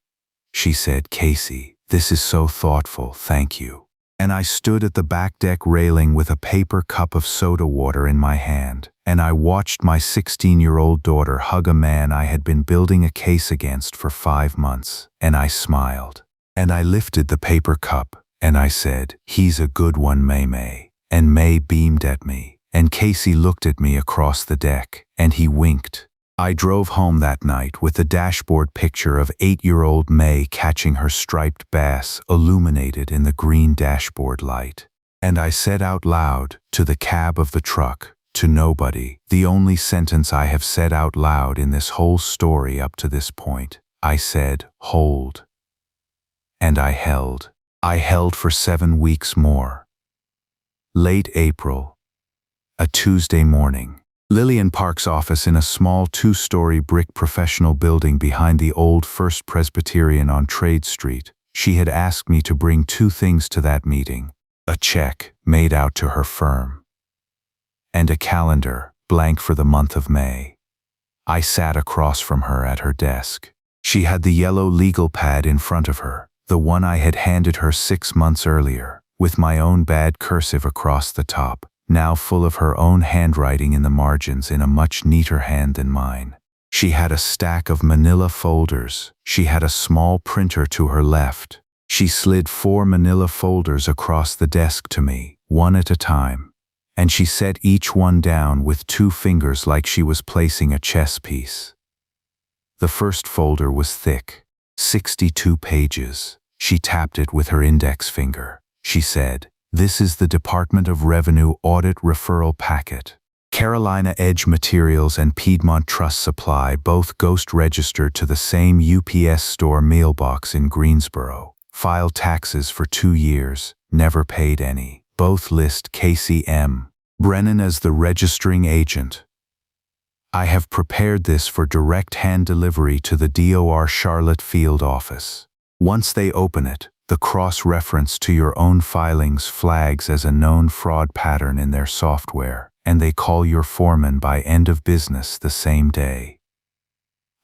She said, "Casey, this is so thoughtful, thank you." And I stood at the back deck railing with a paper cup of soda water in my hand, and I watched my 16-year-old daughter hug a man I had been building a case against for 5 months, and I smiled. And I lifted the paper cup, and I said, "He's a good one, May." And May beamed at me, and Casey looked at me across the deck, and he winked. I drove home that night with the dashboard picture of 8-year-old May catching her striped bass illuminated in the green dashboard light. And I said out loud, to the cab of the truck, to nobody, the only sentence I have said out loud in this whole story up to this point. I said, "Hold." And I held. I held for 7 weeks more. Late April. A Tuesday morning. Lillian Park's office in a small 2-story brick professional building behind the old First Presbyterian on Trade Street. She had asked me to bring 2 things to that meeting: a check made out to her firm, and a calendar, blank for the month of May. I sat across from her at her desk. She had the yellow legal pad in front of her, the one I had handed her 6 months earlier, with my own bad cursive across the top, now full of her own handwriting in the margins in a much neater hand than mine. She had a stack of manila folders. She had a small printer to her left. She slid 4 manila folders across the desk to me, one at a time, and she set each one down with 2 fingers like she was placing a chess piece. The first folder was thick, 62 pages. She tapped it with her index finger. She said, "This is the Department of Revenue Audit Referral Packet. Carolina Edge Materials and Piedmont Trust Supply both ghost registered to the same UPS store mailbox in Greensboro. Filed taxes for 2 years, never paid any. Both list Casey M. Brennan as the registering agent. I have prepared this for direct hand delivery to the DOR Charlotte field office. Once they open it, the cross-reference to your own filings flags as a known fraud pattern in their software, and they call your foreman by end of business the same day."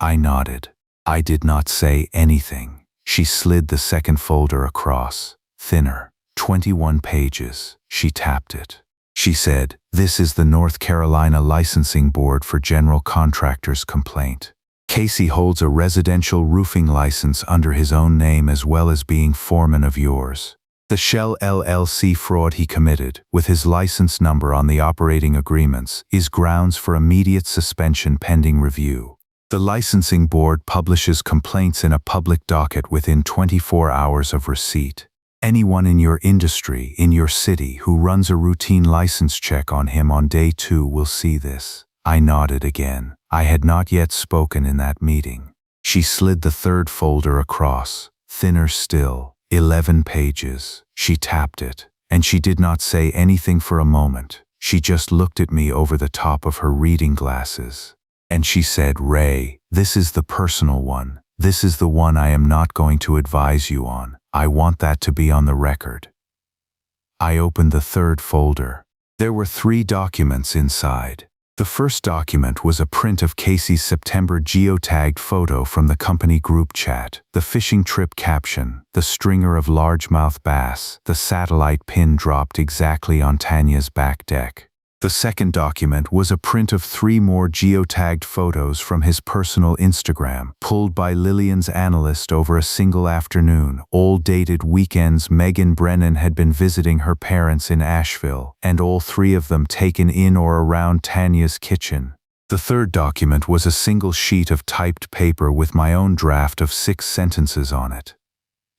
I nodded. I did not say anything. She slid the second folder across, thinner, 21 pages. She tapped it. She said, "This is the North Carolina Licensing Board for General Contractors complaint. Casey holds a residential roofing license under his own name as well as being foreman of yours. The Shell LLC fraud he committed, with his license number on the operating agreements, is grounds for immediate suspension pending review. The licensing board publishes complaints in a public docket within 24 hours of receipt. Anyone in your industry, in your city, who runs a routine license check on him on day 2 will see this." I nodded again. I had not yet spoken in that meeting. She slid the third folder across, thinner still, 11 pages. She tapped it, and she did not say anything for a moment. She just looked at me over the top of her reading glasses. And she said, "Ray, this is the personal one. This is the one I am not going to advise you on. I want that to be on the record." I opened the third folder. There were 3 documents inside. The first document was a print of Casey's September geotagged photo from the company group chat, the fishing trip caption, the stringer of largemouth bass, the satellite pin dropped exactly on Tanya's back deck. The second document was a print of 3 more geotagged photos from his personal Instagram, pulled by Lillian's analyst over a single afternoon, all dated weekends Megan Brennan had been visiting her parents in Asheville, and all 3 of them taken in or around Tanya's kitchen. The third document was a single sheet of typed paper with my own draft of 6 sentences on it.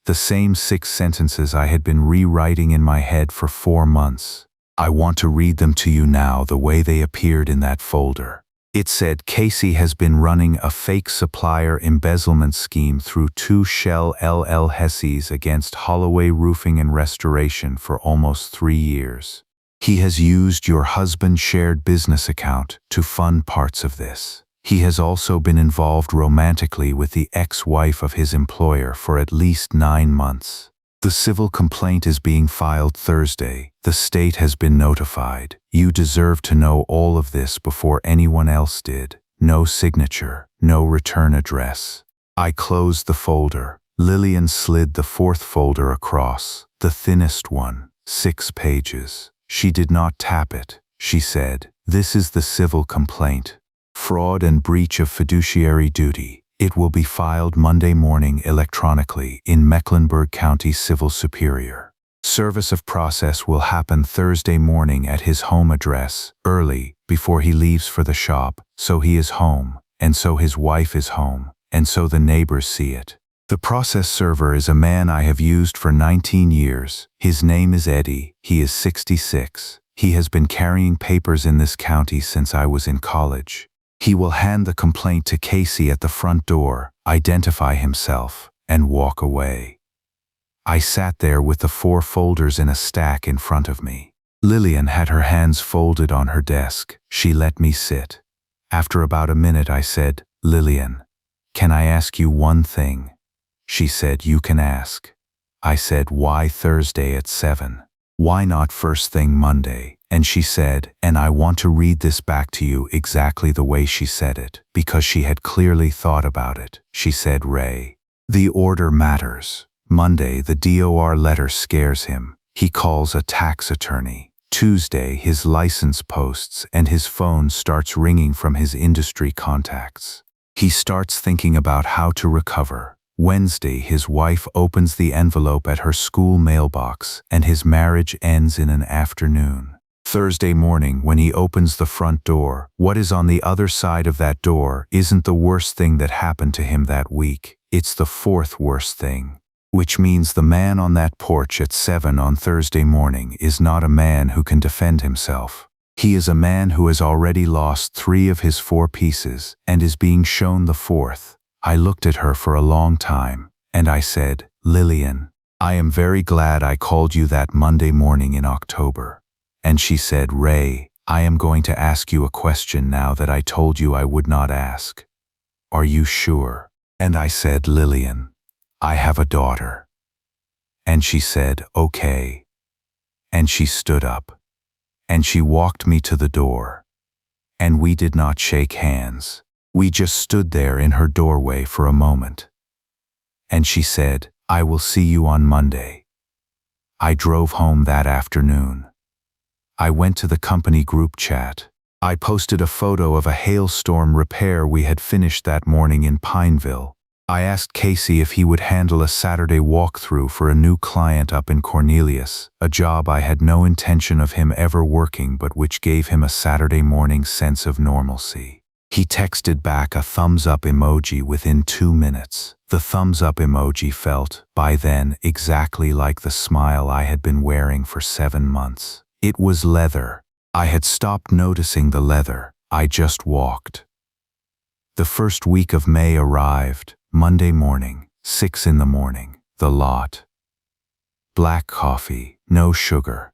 The same 6 sentences I had been rewriting in my head for 4 months. I want to read them to you now the way they appeared in that folder. It said, "Casey has been running a fake supplier embezzlement scheme through 2 Shell LLCs against Holloway Roofing and Restoration for almost 3 years. He has used your husband's shared business account to fund parts of this. He has also been involved romantically with the ex-wife of his employer for at least 9 months. The civil complaint is being filed Thursday, The state has been notified. You deserve to know all of this before anyone else did. No signature, no return address. I closed the folder. Lillian slid the fourth folder across, the thinnest one, 6 pages. She did not tap it. She said, "This is the civil complaint. Fraud and breach of fiduciary duty. It will be filed Monday morning electronically in Mecklenburg County Civil Superior. Service of process will happen Thursday morning at his home address, early, before he leaves for the shop, so he is home, and so his wife is home, and so the neighbors see it. The process server is a man I have used for 19 years. His name is Eddie. He is 66. He has been carrying papers in this county since I was in college. He will hand the complaint to Casey at the front door, identify himself, and walk away." I sat there with the 4 folders in a stack in front of me. Lillian had her hands folded on her desk. She let me sit. After about a minute I said, "Lillian, can I ask you one thing?" She said, "You can ask." I said, "Why Thursday at 7? Why not first thing Monday?" And she said, and I want to read this back to you exactly the way she said it, because she had clearly thought about it. She said, "Ray, the order matters. Monday, the DOR letter scares him. He calls a tax attorney. Tuesday, his license posts and his phone starts ringing from his industry contacts. He starts thinking about how to recover. Wednesday, his wife opens the envelope at her school mailbox and his marriage ends in an afternoon. Thursday morning, when he opens the front door, what is on the other side of that door isn't the worst thing that happened to him that week. It's the 4th worst thing. Which means the man on that porch at 7 on Thursday morning is not a man who can defend himself. He is a man who has already lost 3 of his 4 pieces and is being shown the 4th. I looked at her for a long time, and I said, "Lillian, I am very glad I called you that Monday morning in October." And she said, "Ray, I am going to ask you a question now that I told you I would not ask. Are you sure?" And I said, "Lillian, I have a daughter." And she said, "Okay." And she stood up. And she walked me to the door. And we did not shake hands. We just stood there in her doorway for a moment. And she said, "I will see you on Monday." I drove home that afternoon. I went to the company group chat. I posted a photo of a hailstorm repair we had finished that morning in Pineville. I asked Casey if he would handle a Saturday walkthrough for a new client up in Cornelius, a job I had no intention of him ever working but which gave him a Saturday morning sense of normalcy. He texted back a thumbs-up emoji within 2 minutes. The thumbs-up emoji felt, by then, exactly like the smile I had been wearing for 7 months. It was leather. I had stopped noticing the leather. I just walked. The first week of May arrived. Monday morning, 6 in the morning, the lot. Black coffee, no sugar.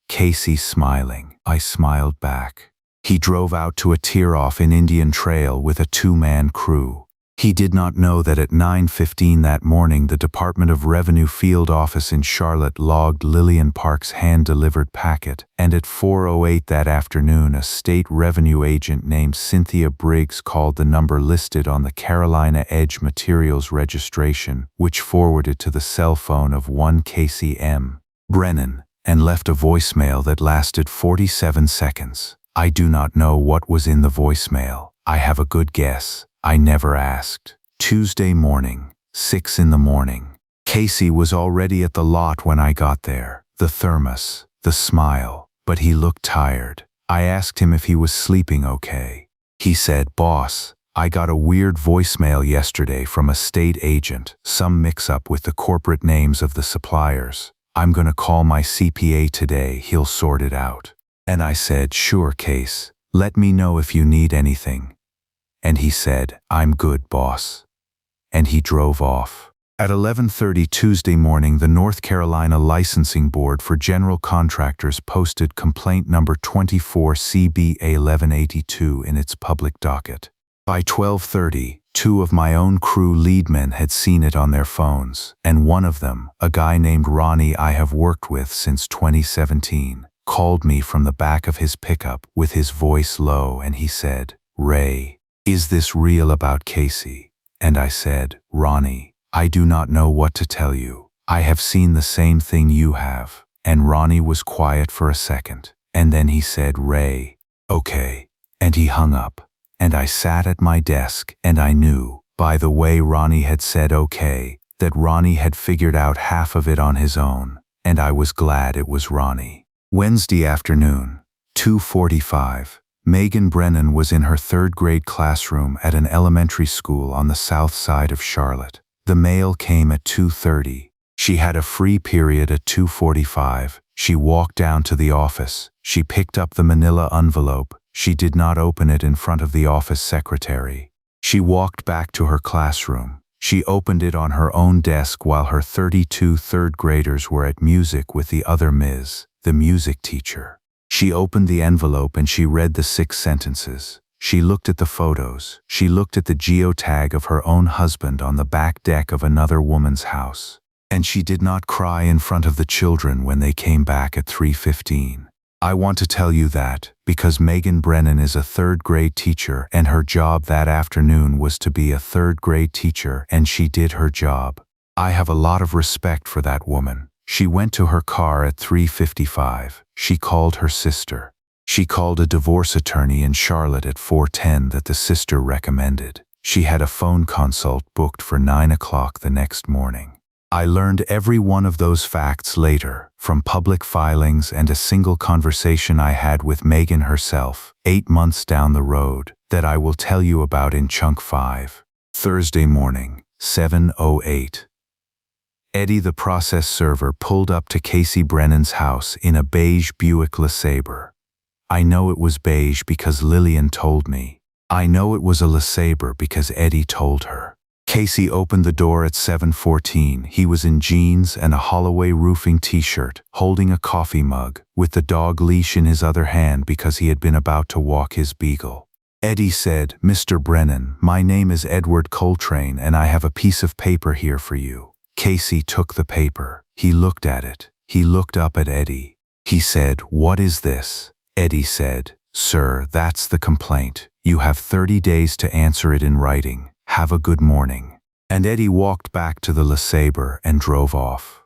Casey smiling. I smiled back. He drove out to a tear-off in Indian Trail with a 2-man crew. He did not know that at 9:15 that morning the Department of Revenue field office in Charlotte logged Lillian Park's hand-delivered packet, and at 4:08 that afternoon a state revenue agent named Cynthia Briggs called the number listed on the Carolina Edge Materials registration, which forwarded to the cell phone of one Casey M. Brennan, and left a voicemail that lasted 47 seconds. I do not know what was in the voicemail. I have a good guess. I never asked. Tuesday morning, 6 in the morning. Casey was already at the lot when I got there. The thermos, the smile, but he looked tired. I asked him if he was sleeping okay. He said, "Boss, I got a weird voicemail yesterday from a state agent, some mix-up with the corporate names of the suppliers. I'm gonna call my CPA today, he'll sort it out." And I said, "Sure, Case. Let me know if you need anything." And he said, "I'm good, boss." And he drove off. At 11:30 Tuesday morning, the North Carolina Licensing Board for General Contractors posted complaint number 24 CBA 1182 in its public docket. By 12:30, Two of my own crew lead men had seen it on their phones, and one of them, a guy named Ronnie I have worked with since 2017, called me from the back of his pickup with his voice low, and he said, "Ray, is this real about Casey?" And I said, "Ronnie, I do not know what to tell you. I have seen the same thing you have." And Ronnie was quiet for a second, and then he said, "Ray, okay." And he hung up. And I sat at my desk, and I knew, by the way Ronnie had said okay, that Ronnie had figured out half of it on his own, and I was glad it was Ronnie. Wednesday afternoon, 2:45. Megan Brennan was in her third-grade classroom at an elementary school on the south side of Charlotte. The mail came at 2:30. She had a free period at 2:45. She walked down to the office. She picked up the manila envelope. She did not open it in front of the office secretary. She walked back to her classroom. She opened it on her own desk while her 32 third graders were at music with the other Ms., the music teacher. She opened the envelope and she read the 6 sentences. She looked at the photos. She looked at the geotag of her own husband on the back deck of another woman's house. And she did not cry in front of the children when they came back at 3:15. I want to tell you that, because Megan Brennan is a third-grade teacher and her job that afternoon was to be a third-grade teacher, and she did her job. I have a lot of respect for that woman. She went to her car at 3:55. She called her sister. She called a divorce attorney in Charlotte at 4:10 that the sister recommended. She had a phone consult booked for 9 o'clock the next morning. I learned every one of those facts later, from public filings and a single conversation I had with Megan herself, 8 months down the road, that I will tell you about in Chunk 5. Thursday morning, 7:08. Eddie the process server pulled up to Casey Brennan's house in a beige Buick LeSabre. I know it was beige because Lillian told me. I know it was a LeSabre because Eddie told her. Casey opened the door at 7:14. He was in jeans and a Holloway Roofing t-shirt, holding a coffee mug, with the dog leash in his other hand because he had been about to walk his beagle. Eddie said, "Mr. Brennan, my name is Edward Coltrane and I have a piece of paper here for you." Casey took the paper. He looked at it. He looked up at Eddie. He said, "What is this?" Eddie said, "Sir, that's the complaint. You have 30 days to answer it in writing. Have a good morning." And Eddie walked back to the LeSabre and drove off.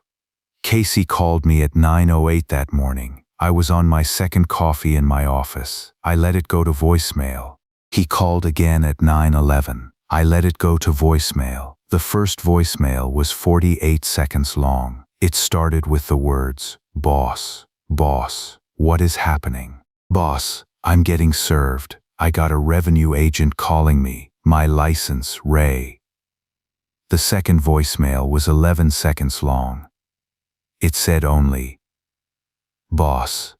Casey called me at 9:08 that morning. I was on my second coffee in my office. I let it go to voicemail. He called again at 9:11. I let it go to voicemail. The first voicemail was 48 seconds long. It started with the words, "Boss, boss, what is happening? Boss, I'm getting served. I got a revenue agent calling me. My license, Ray." The second voicemail was 11 seconds long. It said only, "Boss,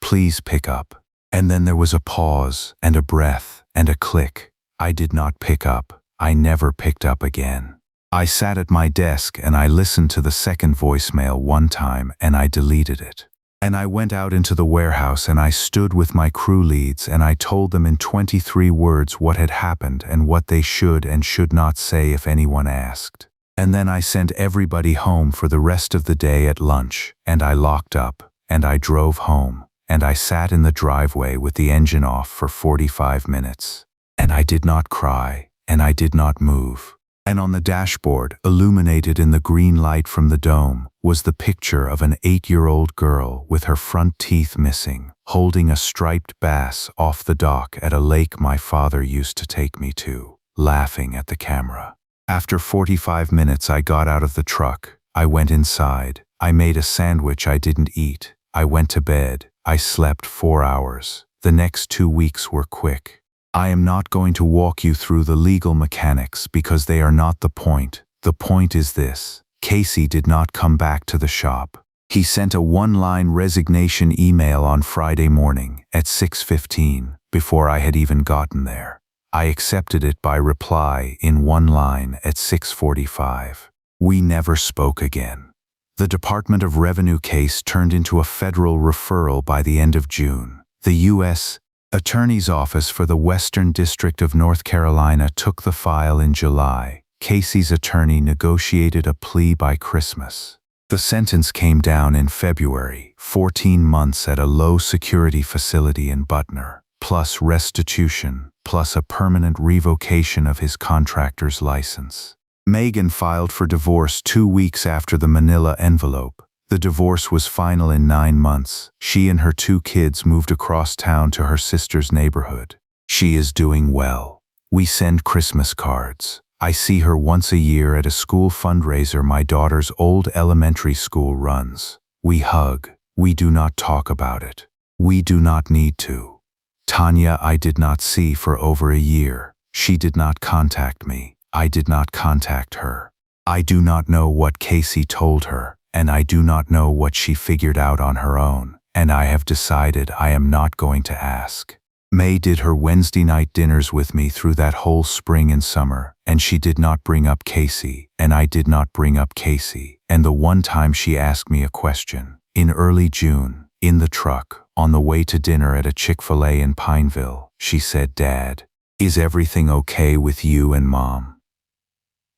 please pick up." And then there was a pause and a breath and a click. I did not pick up. I never picked up again. I sat at my desk and I listened to the second voicemail one time and I deleted it. And I went out into the warehouse and I stood with my crew leads and I told them in 23 words what had happened and what they should and should not say if anyone asked. And then I sent everybody home for the rest of the day at lunch, and I locked up, and I drove home, and I sat in the driveway with the engine off for 45 minutes. And I did not cry, and I did not move. And on the dashboard, illuminated in the green light from the dome, was the picture of an 8-year-old girl with her front teeth missing, holding a striped bass off the dock at a lake my father used to take me to, laughing at the camera. After 45 minutes I got out of the truck. I went inside. I made a sandwich I didn't eat. I went to bed. I slept 4 hours. The next 2 weeks were quick. I am not going to walk you through the legal mechanics because they are not the point. The point is this: Casey did not come back to the shop. He sent a one-line resignation email on Friday morning at 6:15 before I had even gotten there. I accepted it by reply in one line at 6:45. We never spoke again. The Department of Revenue case turned into a federal referral by the end of June. The U.S. Attorney's Office for the Western District of North Carolina took the file in July. Casey's attorney negotiated a plea by Christmas. The sentence came down in February, 14 months at a low-security facility in Butner, plus restitution, plus a permanent revocation of his contractor's license. Megan filed for divorce 2 weeks after the manila envelope. The divorce was final in 9 months. She and her 2 kids moved across town to her sister's neighborhood. She is doing well. We send Christmas cards. I see her once a year at a school fundraiser my daughter's old elementary school runs. We hug. We do not talk about it. We do not need to. Tanya I did not see for over a year. She did not contact me. I did not contact her. I do not know what Casey told her, and I do not know what she figured out on her own, and I have decided I am not going to ask. May did her Wednesday night dinners with me through that whole spring and summer, and she did not bring up Casey, and I did not bring up Casey, and the one time she asked me a question, in early June, in the truck, on the way to dinner at a Chick-fil-A in Pineville, she said, "Dad, is everything okay with you and Mom?"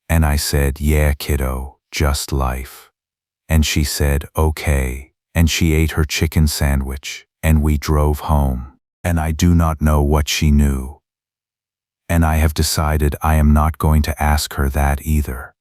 And I said, "Yeah, kiddo, just life." And she said, "Okay," and she ate her chicken sandwich, and we drove home, and I do not know what she knew. And I have decided I am not going to ask her that either.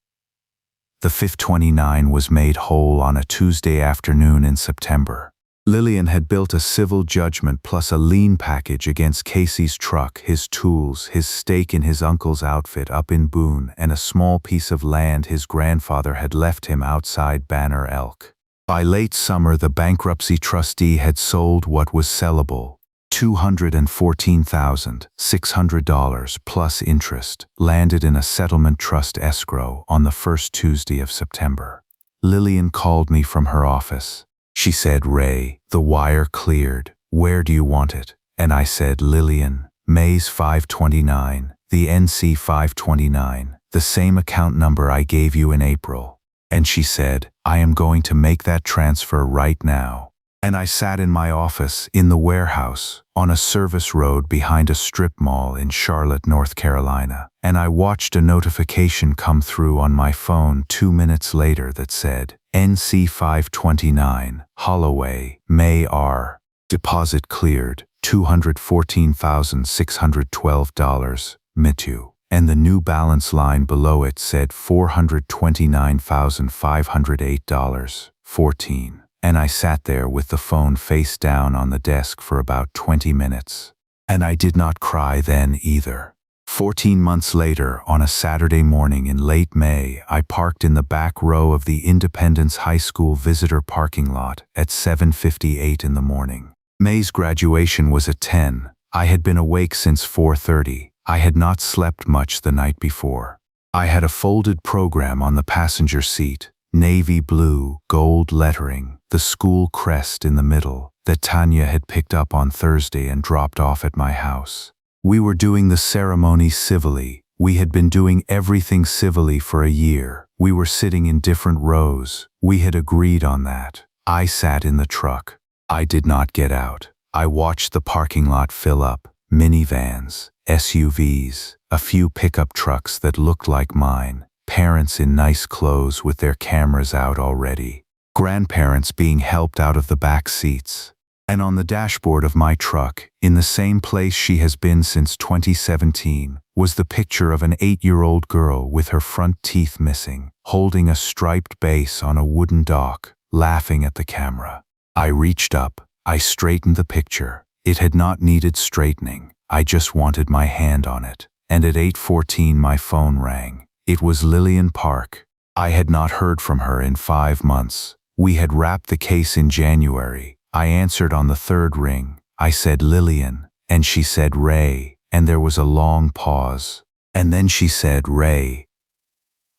The 529 was made whole on a Tuesday afternoon in September. Lillian had built a civil judgment plus a lien package against Casey's truck, his tools, his stake in his uncle's outfit up in Boone, and a small piece of land his grandfather had left him outside Banner Elk. By late summer, the bankruptcy trustee had sold what was sellable, $214,600 plus interest, landed in a settlement trust escrow on the first Tuesday of September. Lillian called me from her office. She said, "Ray, the wire cleared. Where do you want it?" And I said, "Lillian, May's 529, the NC 529, the same account number I gave you in April." And she said, "I am going to make that transfer right now." And I sat in my office in the warehouse on a service road behind a strip mall in Charlotte, North Carolina, and I watched a notification come through on my phone 2 minutes later that said, "NC 529, Holloway, May R. Deposit cleared, $214,612, MITU." And the new balance line below it said $429,508, 14. And I sat there with the phone face down on the desk for about 20 minutes. And I did not cry then either. 14 months later, on a Saturday morning in late May, I parked in the back row of the Independence High School visitor parking lot at 7:58 in the morning. May's graduation was at 10. I had been awake since 4:30. I had not slept much the night before. I had a folded program on the passenger seat, navy blue, gold lettering, the school crest in the middle, that Tanya had picked up on Thursday and dropped off at my house. We were doing the ceremony civilly. We had been doing everything civilly for a year. We were sitting in different rows. We had agreed on that. I sat in the truck. I did not get out. I watched the parking lot fill up, minivans, SUVs, a few pickup trucks that looked like mine, parents in nice clothes with their cameras out already, grandparents being helped out of the back seats. And on the dashboard of my truck, in the same place she has been since 2017, was the picture of an 8-year-old girl with her front teeth missing, holding a striped base on a wooden dock, laughing at the camera. I reached up, I straightened the picture. It had not needed straightening. I just wanted my hand on it. And at 8:14 my phone rang. It was Lillian Park. I had not heard from her in 5 months. We had wrapped the case in January. I answered on the 3rd ring. I said, "Lillian," and she said, "Ray," and there was a long pause. And then she said, "Ray,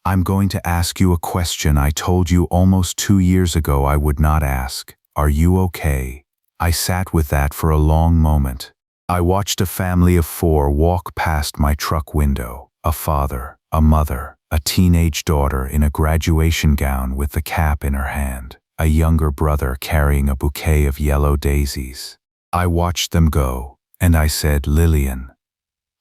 I'm going to ask you a question I told you almost 2 years ago I would not ask. Are you okay?" I sat with that for a long moment. I watched a family of 4 walk past my truck window, a father, a mother, a teenage daughter in a graduation gown with the cap in her hand, a younger brother carrying a bouquet of yellow daisies. I watched them go, And I said, Lillian,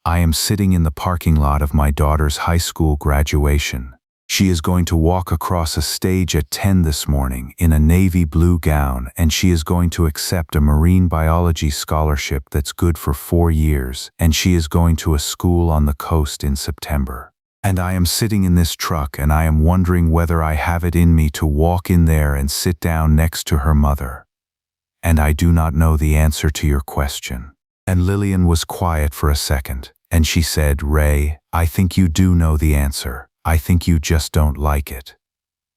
I am sitting in the parking lot of my daughter's high school graduation. She is going to walk across a stage at 10 this morning in a navy blue gown, and she is going to accept a marine biology scholarship that's good for 4 years, and she is going to a school on the coast in September. And I am sitting in this truck, and I am wondering whether I have it in me to walk in there and sit down next to her mother. And I do not know the answer to your question. And Lillian was quiet for a second, and she said, Ray, I think you do know the answer. I think you just don't like it.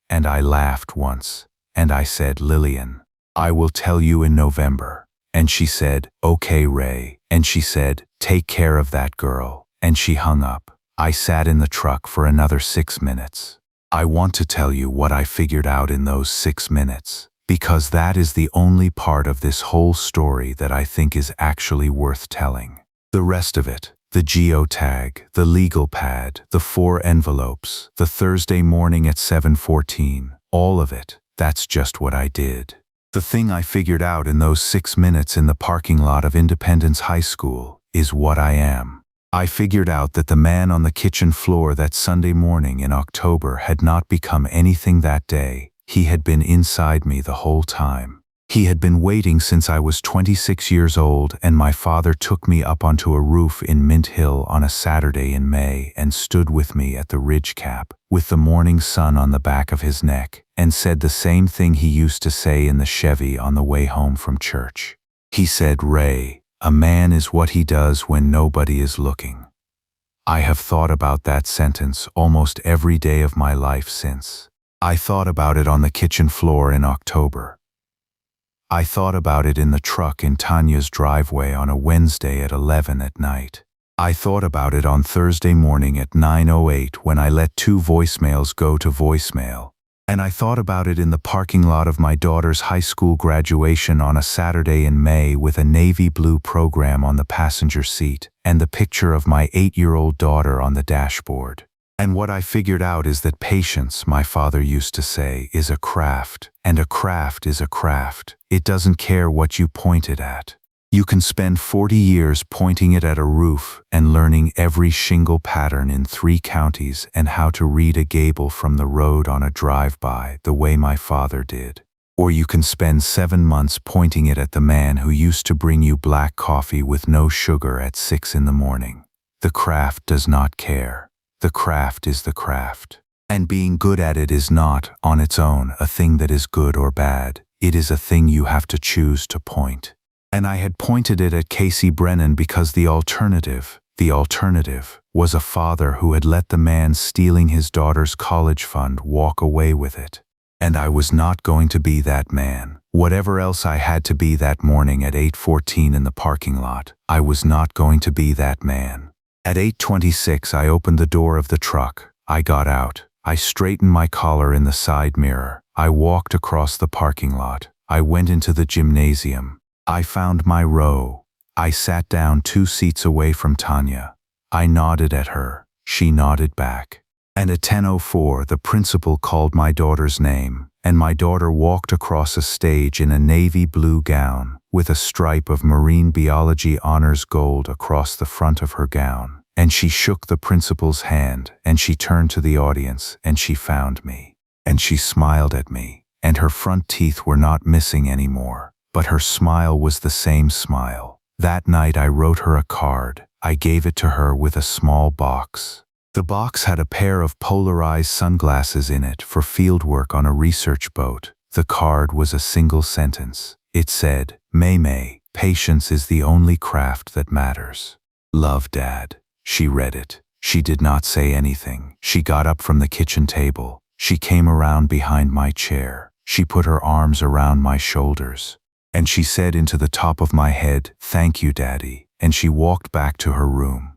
And I laughed once, and I said, Lillian, I will tell you in November. And she said, okay, Ray. And she said, take care of that girl. And she hung up. I sat in the truck for another 6 minutes. I want to tell you what I figured out in those 6 minutes, because that is the only part of this whole story that I think is actually worth telling. The rest of it, the geotag, the legal pad, the 4 envelopes, the Thursday morning at 7:14, all of it, that's just what I did. The thing I figured out in those 6 minutes in the parking lot of Independence High School is what I am. I figured out that the man on the kitchen floor that Sunday morning in October had not become anything that day. He had been inside me the whole time. He had been waiting since I was 26 years old, and my father took me up onto a roof in Mint Hill on a Saturday in May and stood with me at the ridge cap, with the morning sun on the back of his neck, and said the same thing he used to say in the Chevy on the way home from church. He said, Ray, a man is what he does when nobody is looking. I have thought about that sentence almost every day of my life since. I thought about it on the kitchen floor in October. I thought about it in the truck in Tanya's driveway on a Wednesday at 11 at night. I thought about it on Thursday morning at 9:08 when I let 2 voicemails go to voicemail. And I thought about it in the parking lot of my daughter's high school graduation on a Saturday in May with a navy blue program on the passenger seat and the picture of my 8-year-old daughter on the dashboard. And what I figured out is that patience, my father used to say, is a craft, and a craft is a craft. It doesn't care what you point it at. You can spend 40 years pointing it at a roof and learning every shingle pattern in 3 counties and how to read a gable from the road on a drive-by the way my father did. Or you can spend 7 months pointing it at the man who used to bring you black coffee with no sugar at 6 in the morning. The craft does not care. The craft is the craft. And being good at it is not, on its own, a thing that is good or bad. It is a thing you have to choose to point. And I had pointed it at Casey Brennan because the alternative, was a father who had let the man stealing his daughter's college fund walk away with it. And I was not going to be that man. Whatever else I had to be that morning at 8:14 in the parking lot, I was not going to be that man. At 8:26 I opened the door of the truck. I got out. I straightened my collar in the side mirror. I walked across the parking lot. I went into the gymnasium. I found my row. I sat down 2 seats away from Tanya. I nodded at her. She nodded back. And at 10:04 the principal called my daughter's name, and my daughter walked across a stage in a navy blue gown, with a stripe of marine biology honors gold across the front of her gown. And she shook the principal's hand, and she turned to the audience, and she found me. And she smiled at me, and her front teeth were not missing anymore, but her smile was the same smile. That night I wrote her a card. I gave it to her with a small box. The box had a pair of polarized sunglasses in it for fieldwork on a research boat. The card was a single sentence. It said, May, patience is the only craft that matters. Love, Dad. She read it. She did not say anything. She got up from the kitchen table. She came around behind my chair. She put her arms around my shoulders. And she said into the top of my head, "Thank you, Daddy." And she walked back to her room.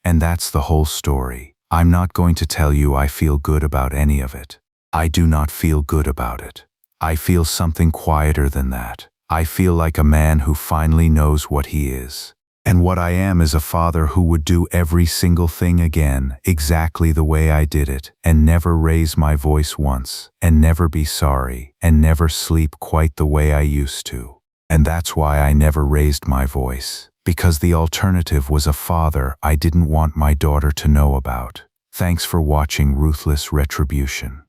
And that's the whole story. I'm not going to tell you I feel good about any of it. I do not feel good about it. I feel something quieter than that. I feel like a man who finally knows what he is. And what I am is a father who would do every single thing again, exactly the way I did it, and never raise my voice once, and never be sorry, and never sleep quite the way I used to. And that's why I never raised my voice, Because the alternative was a father I didn't want my daughter to know about. Thanks for watching Ruthless Retribution.